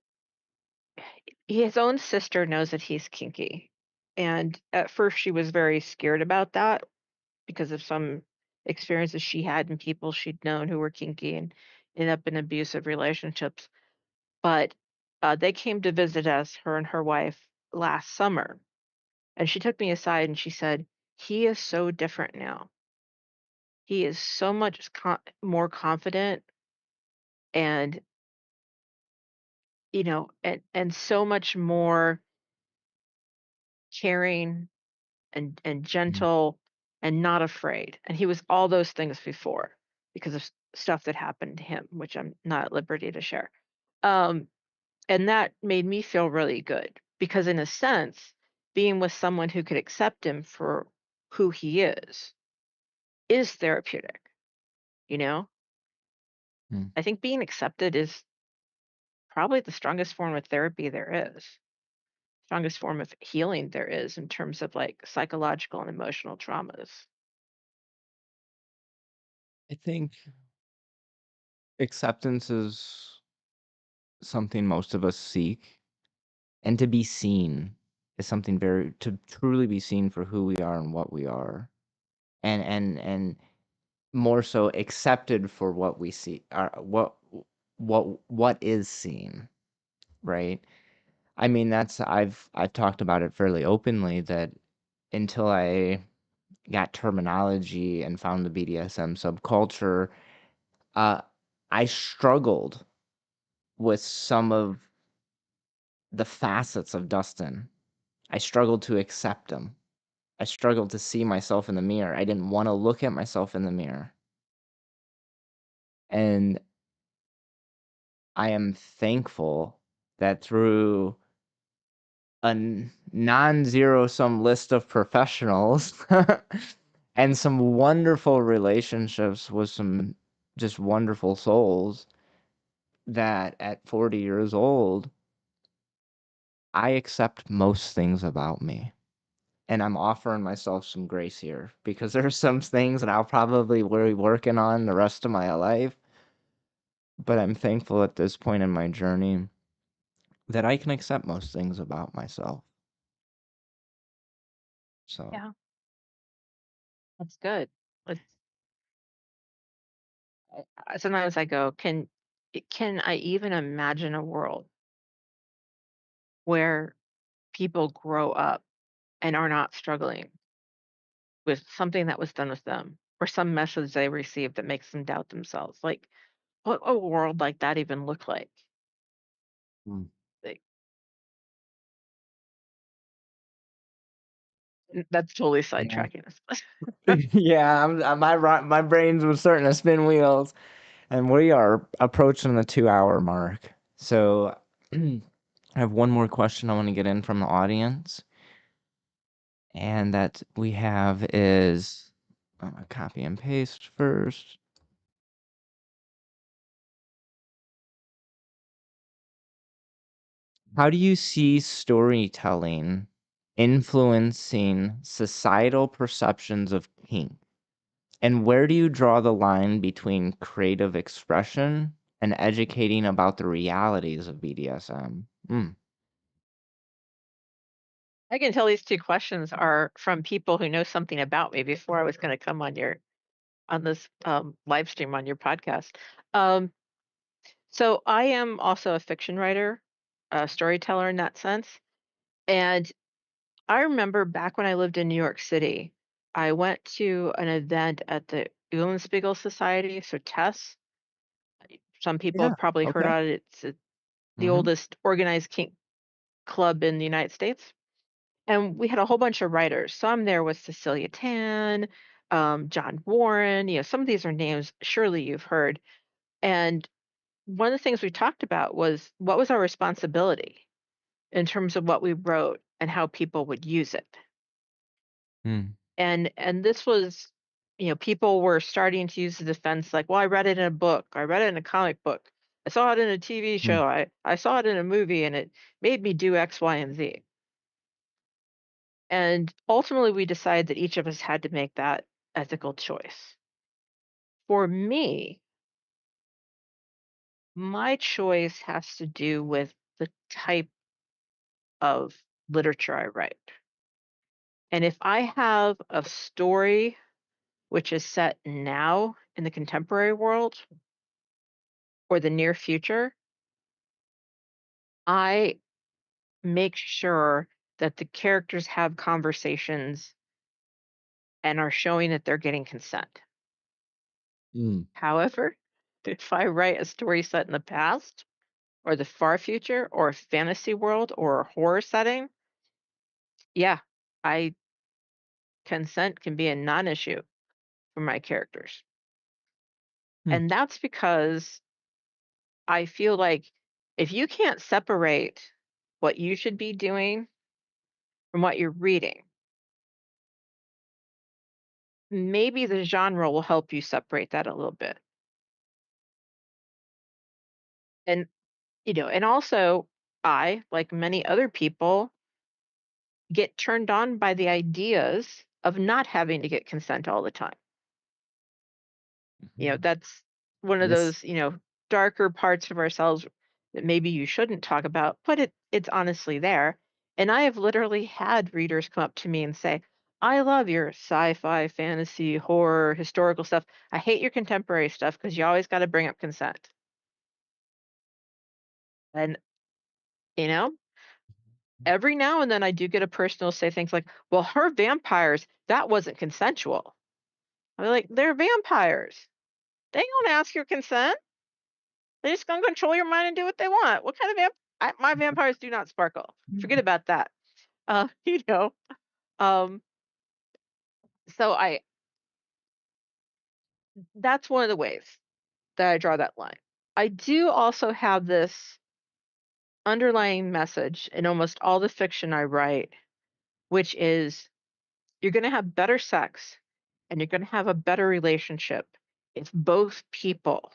his own sister knows that he's kinky, and at first she was very scared about that because of some experiences she had and people she'd known who were kinky and ended up in abusive relationships. But they came to visit us, her and her wife, last summer, and she took me aside and she said, "He is so different now. He is so much more confident and and so much more caring and Mm. gentle and not afraid." And he was all those things before because of stuff that happened to him, which I'm not at liberty to share. Um, and that made me feel really good because, in a sense, being with someone who could accept him for who he is therapeutic. You know, Mm. I think being accepted is probably the strongest form of therapy there is, strongest form of healing there is in terms of like psychological and emotional traumas. I think acceptance is something most of us seek, and to be seen is something very to truly be seen for who we are and what we are, and more so accepted for what we see, what is seen, right? I mean, that's I've talked about it fairly openly that until I got terminology and found the BDSM subculture, uh, I struggled with some of the facets of Dustin. I struggled to accept him. I struggled to see myself in the mirror. I didn't want to look at myself in the mirror. And I am thankful that through a non-zero sum list of professionals and some wonderful relationships with some just wonderful souls that at 40 years old, I accept most things about me. And I'm offering myself some grace here because there's some things that I'll probably be working on the rest of my life. But I'm thankful at this point in my journey that I can accept most things about myself. So Yeah, that's good. It's, sometimes I go, can I even imagine a world where people grow up and are not struggling with something that was done with them or some message they received that makes them doubt themselves? Like, what a world like that even look like? mm, Like, that's totally yeah. sidetracking us. Yeah, my brains were starting to spin wheels, and we are approaching the 2 hour mark. So I have one more question I want to get in from the audience, and that we have is copy and paste first. How do you see storytelling influencing societal perceptions of kink? And where do you draw the line between creative expression and educating about the realities of BDSM? Mm. I can tell these two questions are from people who know something about me before I was going to come on this live stream on your podcast. Um, so I am also a fiction writer, a storyteller in that sense. And I remember back when I lived in New York City, I went to an event at the Eulenspiegel Society, so TESS. Some people Yeah. have probably heard Okay. of it. It's the Mm-hmm. oldest organized kink club in the United States. And we had a whole bunch of writers. So I'm there with Cecilia Tan, John Warren. Some of these are names surely you've heard. And one of the things we talked about was what was our responsibility in terms of what we wrote and how people would use it. Mm. And this was, people were starting to use the defense like, well, I read it in a book, I read it in a comic book. I saw it in a TV Mm, show. I saw it in a movie and it made me do X, Y, and Z. And ultimately, we decided that each of us had to make that ethical choice. For me, my choice has to do with the type of literature I write. And if I have a story which is set now in the contemporary world or the near future, I make sure that the characters have conversations and are showing that they're getting consent. mm, However, if I write a story set in the past or the far future or a fantasy world or a horror setting, yeah, I consent can be a non-issue for my characters. mm, And that's because I feel like if you can't separate what you should be doing from what you're reading, maybe the genre will help you separate that a little bit. And and also I, like many other people, get turned on by the ideas of not having to get consent all the time. mhm. That's one of Yes. those, darker parts of ourselves that maybe you shouldn't talk about, but it's honestly there. And I have literally had readers come up to me and say, "I love your sci-fi, fantasy, horror, historical stuff. I hate your contemporary stuff because you always got to bring up consent." And, you know, every now and then I do get a person who'll say things like, "Well, her vampires, that wasn't consensual." I'm like, "They're vampires. They don't ask your consent. They're just gonna control your mind and do what they want. What kind of my vampires do not sparkle. Forget Mm, about that." Uh, you know, um, so that's one of the ways that I draw that line. I do also have this underlying message in almost all the fiction I write, which is you're gonna have better sex and you're gonna have a better relationship if both people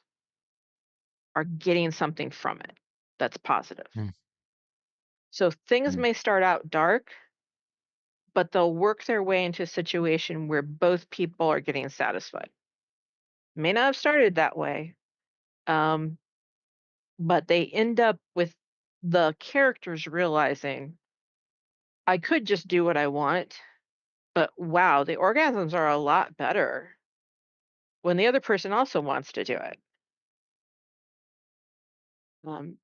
are getting something from it that's positive. mm, So things mm, may start out dark, but they'll work their way into a situation where both people are getting satisfied. May not have started that way, um, but they end up with the characters realizing I could just do what I want, but wow, the orgasms are a lot better when the other person also wants to do it.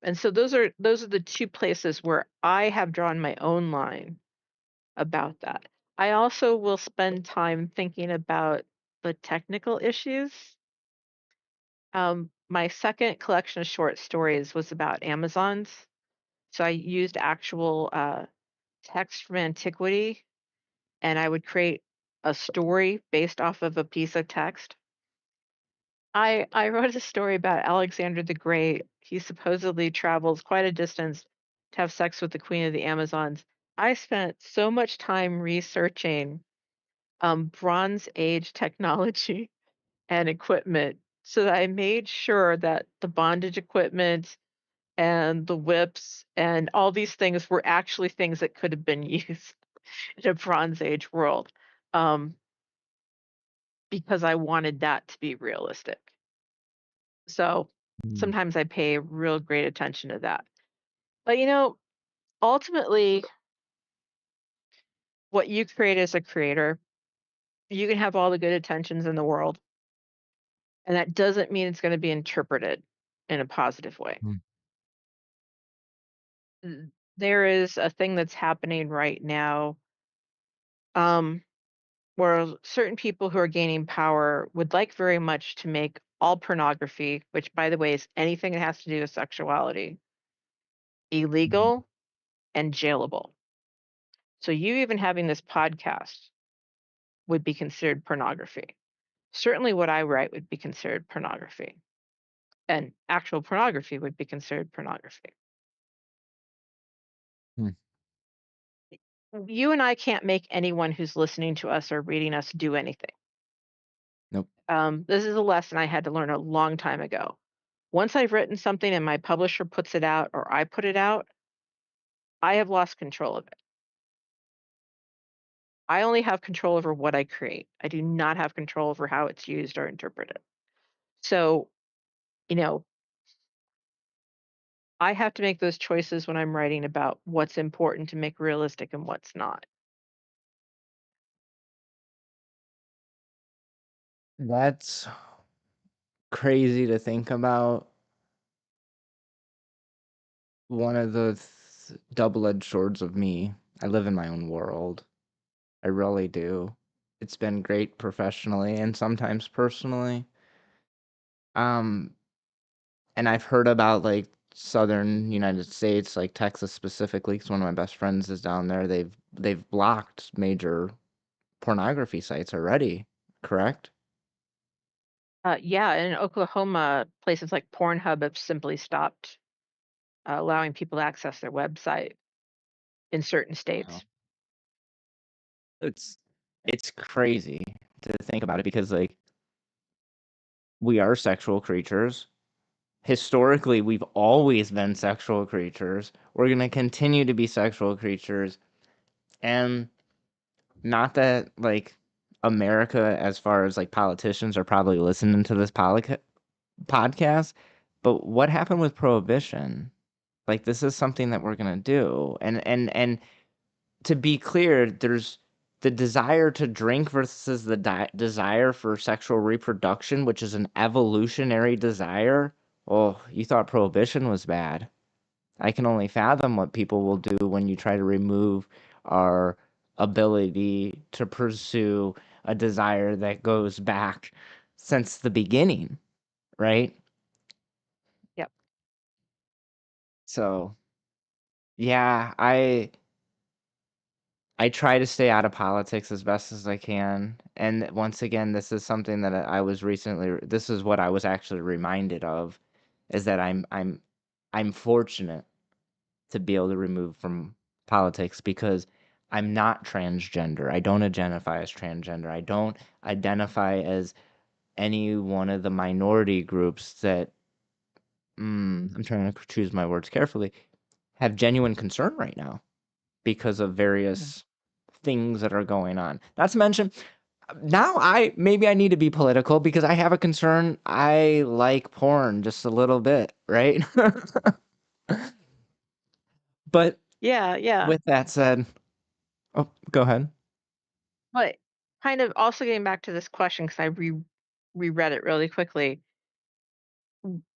And so those are the two places where I have drawn my own line about that. I also will spend time thinking about the technical issues. My second collection of short stories was about Amazons. So I used actual text from antiquity and I would create a story based off of a piece of text. I wrote a story about Alexander the Great. He supposedly travels quite a distance to have sex with the queen of the Amazons. I spent so much time researching Bronze Age technology and equipment so that I made sure that the bondage equipment and the whips and all these things were actually things that could have been used in a Bronze Age world, um, because I wanted that to be realistic. So mm, sometimes I pay real great attention to that. But ultimately, what you create as a creator, you can have all the good intentions in the world, and that doesn't mean it's going to be interpreted in a positive way. mm, There is a thing that's happening right now, um, where certain people who are gaining power would like very much to make all pornography, which by the way is anything that has to do with sexuality, mhm, illegal and jailable. So you even having this podcast would be considered pornography. Certainly what I write would be considered pornography, and actual pornography would be considered pornography. mm. You and I can't make anyone who's listening to us or reading us do anything. Nope. This is a lesson I had to learn a long time ago. Once I've written something and my publisher puts it out or I put it out, I have lost control of it. I only have control over what I create. I do not have control over how it's used or interpreted. So, you know, I have to make those choices when I'm writing about what's important to make realistic and what's not. That's crazy to think about. One of the double-edged swords of me. I live in my own world. I really do. It's been great professionally and sometimes personally. Um, and I've heard about like southern United States, like Texas specifically, because one of my best friends is down there. They've blocked major pornography sites already, correct? Yeah, in Oklahoma, places like Pornhub have simply stopped allowing people to access their website in certain Wow. states. It's it's crazy to think about it because like we are sexual creatures. Historically, we've always been sexual creatures. We're going to continue to be sexual creatures. And not that like America, as far as like politicians, are probably listening to this podcast, but what happened with prohibition? Like this is something that we're going to do. And to be clear, there's the desire to drink versus the desire for sexual reproduction, which is an evolutionary desire. Oh, you thought prohibition was bad. I can only fathom what people will do when you try to remove our ability to pursue a desire that goes back since the beginning, right? Yep. So, yeah, I try to stay out of politics as best as I can. And once again, this is something that this is what I was actually reminded of, is that I'm fortunate to be able to remove from politics because I'm not transgender. I don't identify as transgender. I don't identify as any one of the minority groups that, I'm trying to choose my words carefully, have genuine concern right now because of Mm. various things that are going on. Not to mention, now I need to be political because I have a concern. I like porn just a little bit, right? But Yeah, yeah. with that said, oh, go ahead. But kind of also getting back to this question because I reread it really quickly.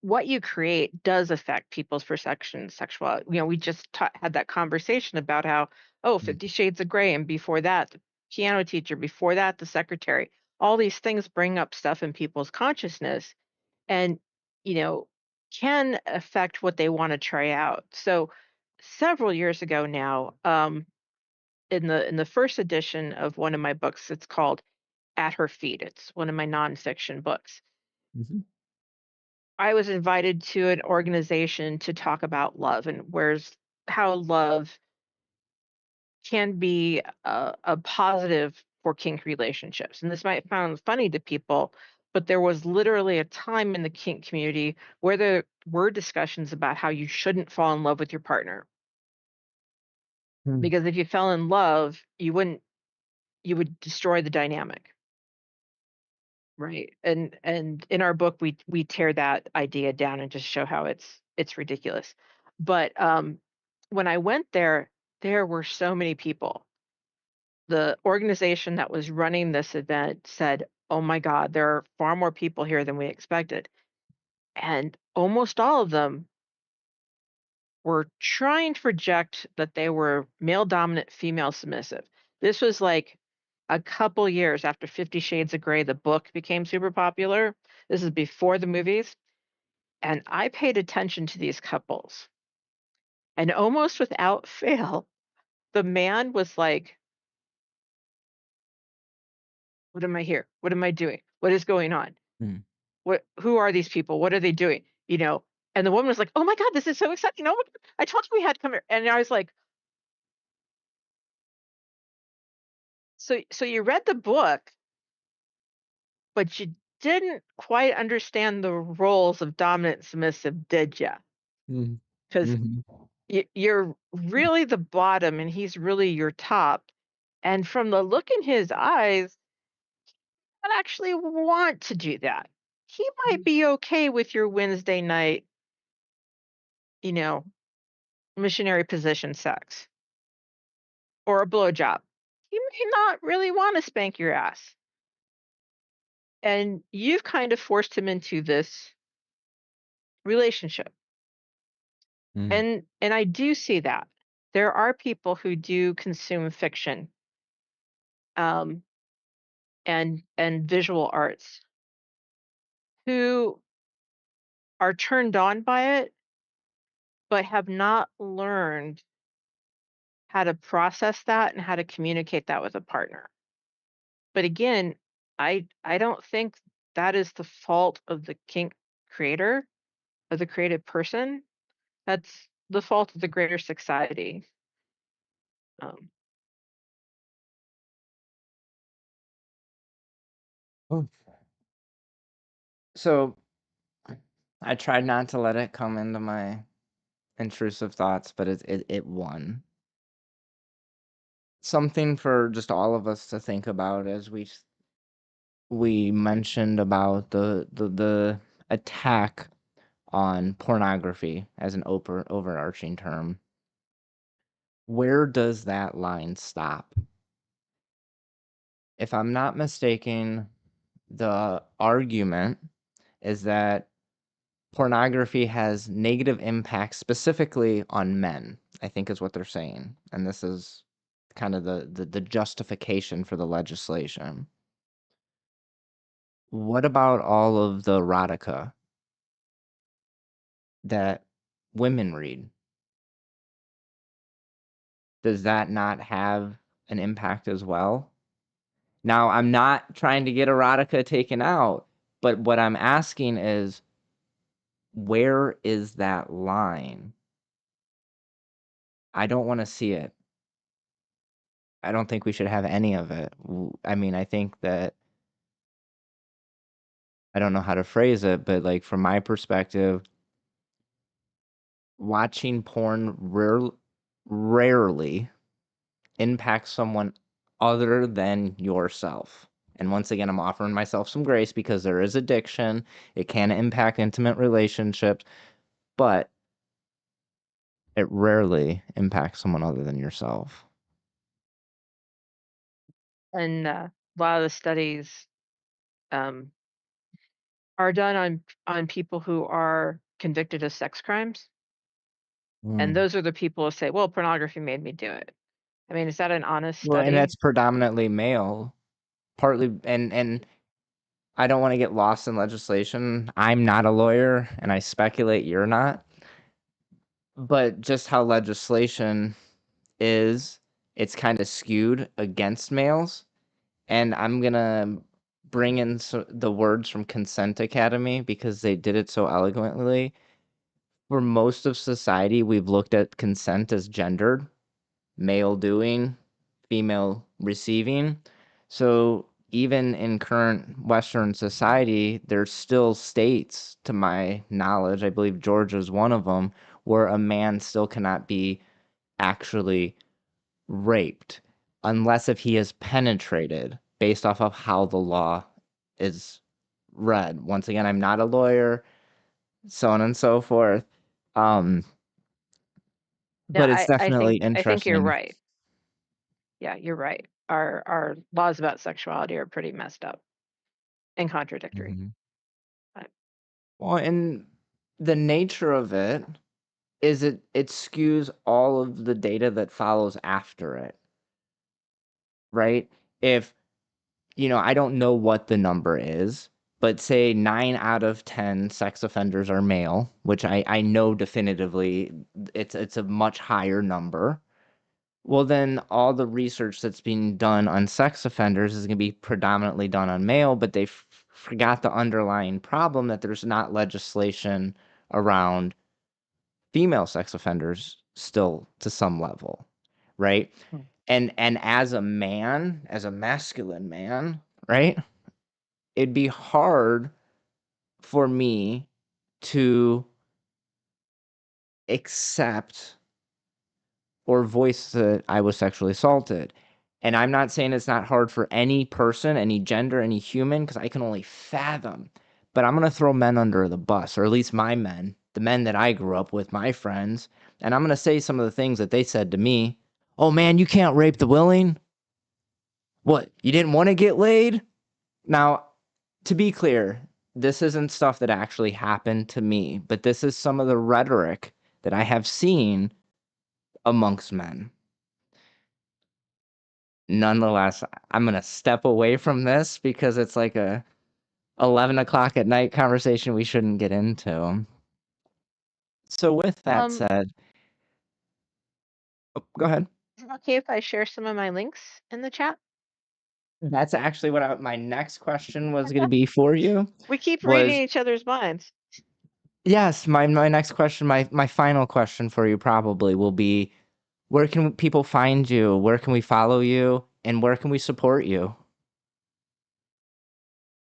What you create does affect people's perception of sexuality. We just had that conversation about how, oh, Mm, 50 Shades of Grey, and before that, the piano teacher, before that, the secretary. All these things bring up stuff in people's consciousness and, you know, can affect what they want to try out. So several years ago now, in the first edition of one of my books, it's called At Her Feet. It's one of my nonfiction books. mhm, I was invited to an organization to talk about love and how love can be a positive for kink relationships. And this might sound funny to people, but there was literally a time in the kink community where there were discussions about how you shouldn't fall in love with your partner mm, because if you fell in love, you would destroy the dynamic. Right. And in our book we tear that idea down and just show how it's ridiculous. But when I went there, there were so many people. The organization that was running this event said, "Oh my God, there are far more people here than we expected." And almost all of them were trying to project that they were male dominant, female submissive. This was like a couple years after 50 Shades of Grey, the book became super popular. This is before the movies. And I paid attention to these couples. And almost without fail, the man was like, "What am I here? What am I doing? What is going on? mm. Who are these people? What are they doing?" You know, and the woman was like, "Oh my God, this is so exciting. Oh my God, I told you we had to come here." And I was like, so you read the book, but you didn't quite understand the roles of dominant submissive, did ya? Mm. 'Cause Mhm. you're really the bottom and he's really your top, and from the look in his eyes, I actually want to do that. He might be okay with your Wednesday night, you know, missionary position sex or a blowjob. He may not really wanna spank your ass, and you've kind of forced him into this relationship. Mm. And I do see that. There are people who do consume fiction, um, and visual arts who are turned on by it, but have not learned how to process that and how to communicate that with a partner. But again, I don't think that is the fault of the kink creator, of the creative person. That's the fault of the greater society. Um, Oh. So I tried not to let it come into my intrusive thoughts, but it won. Something for just all of us to think about as we mentioned about the attack on pornography as an overarching term. Where does that line stop? If I'm not mistaken, the argument is that pornography has negative impacts specifically on men, I think is what they're saying. And this is kind of the justification for the legislation. What about all of the erotica that women read? Does that not have an impact as well? Now, I'm not trying to get erotica taken out, but what I'm asking is, where is that line? I don't wanna see it. I don't think we should have any of it. I mean, I think that I don't know how to phrase it, but, like, from my perspective, watching porn rarely impacts someone other than yourself. And once again, I'm offering myself some grace because there is addiction. It can impact intimate relationships, but it rarely impacts someone other than yourself. and a lot of the studies um, are done on people who are convicted of sex crimes, and Mm. those are the people who say, "Well, pornography made me do it." I mean, is that an honest Well, and study? that's predominantly male, partly, and I don't wanna get lost in legislation. I'm not a lawyer, and I speculate you're not, but just how legislation is, it's kinda skewed against males, and I'm gonna bring in the words from Consent Academy because they did it so eloquently. For most of society, we've looked at consent as gendered. Male doing, female receiving. So even in current Western society, there's still states, to my knowledge, I believe Georgia is one of them, where a man still cannot be actually raped unless if he is penetrated based off of how the law is read. Once again, I'm not a lawyer, so on and so forth. Um, No, but it's I definitely think you're interesting. right. Yeah, you're right. Our laws about sexuality are pretty messed up and contradictory. Mhm. But Well, and the nature of it is it skews all of the data that follows after it, right? If, I don't know what the number is, but say 9 out of 10 sex offenders are male, which I know definitively it's a much higher number. Well, then all the research that's being done on sex offenders is gonna be predominantly done on male, but they forgot the underlying problem that there's not legislation around female sex offenders still to some level, right? Hmm. And as a man, as a masculine man, right? it'd be hard for me to accept or voice that I was sexually assaulted. And I'm not saying it's not hard for any person, any gender, any human, because I can only fathom. But I'm going to throw men under the bus, or at least my men, the men that I grew up with, my friends. And I'm going to say some of the things that they said to me. Oh, man, you can't rape the willing? What? You didn't want to get laid? Now, to be clear, this isn't stuff that actually happened to me, but this is some of the rhetoric that I have seen amongst men. Nonetheless, I'm gonna step away from this because it's like a 11 o'clock at night conversation we shouldn't get into. So with that Um, said, oh, go ahead. is it okay if I share some of my links in the chat? That's actually what my next question was gonna be for you. We keep reading Was each other's minds. yes, my next question, my final question for you probably will be, where can people find you? Where can we follow you? And where can we support you?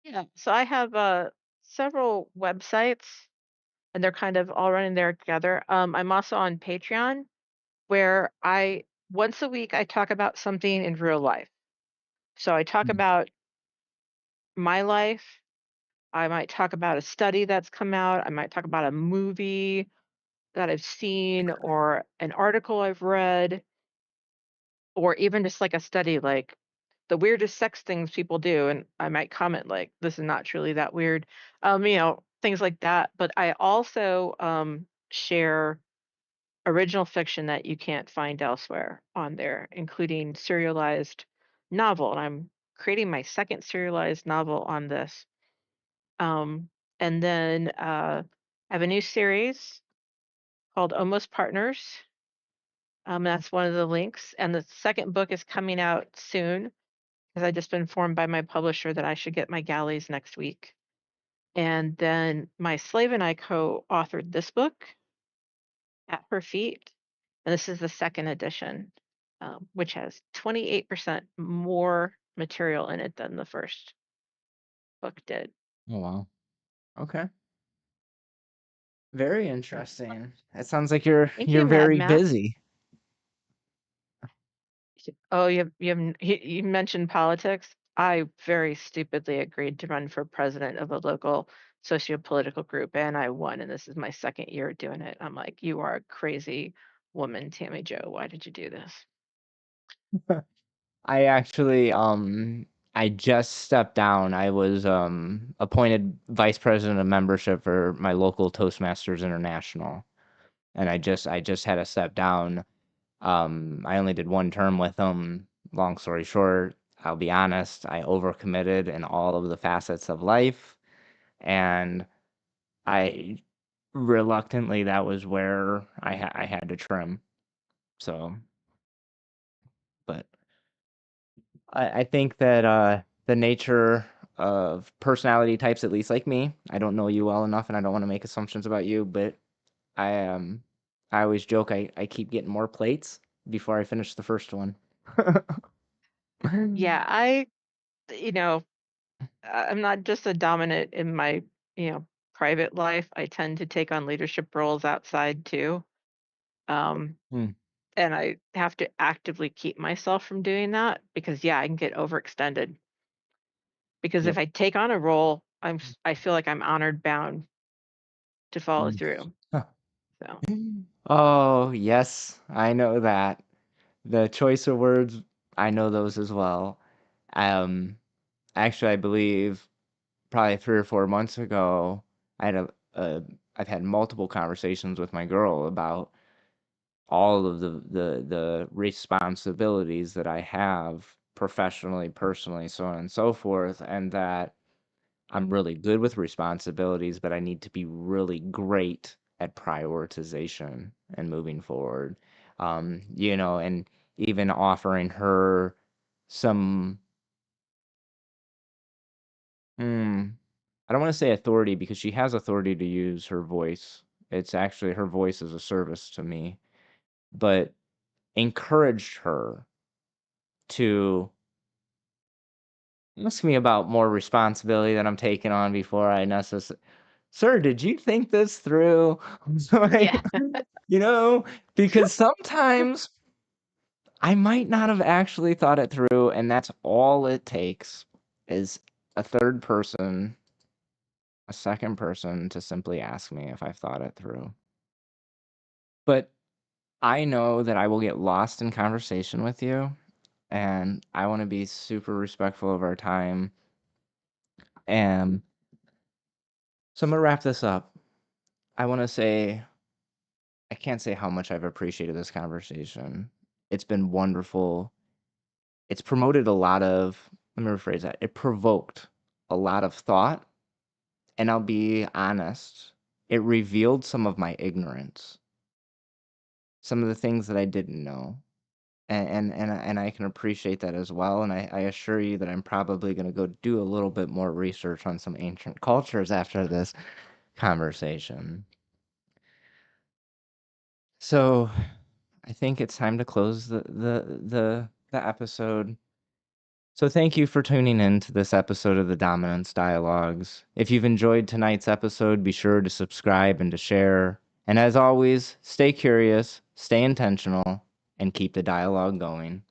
Yeah. So I have several websites, and they're kind of all running there together. I'm also on Patreon, where I once a week I talk about something in real life. So I talk Mm, about my life. I might talk about a study that's come out. I might talk about a movie that I've seen or an article I've read, or even just like a study like the weirdest sex things people do. And I might comment like, this is not truly that weird. Things like that. But I also share original fiction that you can't find elsewhere on there, including serialized novel. And I'm creating my second serialized novel on this. And then I have a new series called Almost Partners. That's one of the links. And the second book is coming out soon because I just been informed by my publisher that I should get my galleys next week. And then my slave and I co-authored this book, At Her Feet. And this is the second edition, which has 28% more material in it than the first book did. oh wow. Okay. Very interesting. It sounds like you're Thank you're you, Mad very Max. busy. Oh, you mentioned politics. I very stupidly agreed to run for president of a local socio-political group, and I won. And this is my second year doing it. I'm like, you are a crazy woman, Tammy Joe. Why did you do this? I actually I just stepped down. I was appointed vice president of membership for my local Toastmasters International. And I just had to step down. I only did one term with them. Long story short, I'll be honest, I overcommitted in all of the facets of life, and I reluctantly that was where I had to trim. So, but I think that the nature of personality types, at least like me, I don't know you well enough, and I don't want to make assumptions about you, but I I always joke I keep getting more plates before I finish the first one. Yeah, you know, I'm not just a dominant in my, you know, private life. I tend to take on leadership roles outside too. Um, Hmm, and I have to actively keep myself from doing that because, yeah, I can get overextended. Because if yep. I take on a role, I feel like I'm honored bound to follow Mm. through. Huh. So, Oh, yes, I know that. The choice of words, I know those as well. Um, Actually, I believe probably 3 or 4 months ago, I had a I've had multiple conversations with my girl about all of the responsibilities that I have professionally, personally, so on and so forth, and that I'm really good with responsibilities, but I need to be really great at prioritization and moving forward. And even offering her some, hmm, I don't want to say authority because she has authority to use her voice. It's actually her voice is a service to me, but encouraged her to ask me about more responsibility that I'm taking on before I necessarily. Sir, did you think this through? Yeah. Like, you know, because sometimes I might not have actually thought it through, and that's all it takes is a third person, a second person to simply ask me if I've thought it through. But I know that I will get lost in conversation with you, and I want to be super respectful of our time. And so I'm going to wrap this up. I want to say, I can't say how much I've appreciated this conversation. It's been wonderful. It's promoted a lot of, let me rephrase that, it provoked a lot of thought. And I'll be honest, it revealed some of my ignorance, some of the things that I didn't know. And I can appreciate that as well. And I assure you that I'm probably going to go do a little bit more research on some ancient cultures after this conversation. So I think it's time to close the episode. So thank you for tuning in to this episode of the Dominance Dialogues. If you've enjoyed tonight's episode, be sure to subscribe and to share. And as always, stay curious, stay intentional, and keep the dialogue going.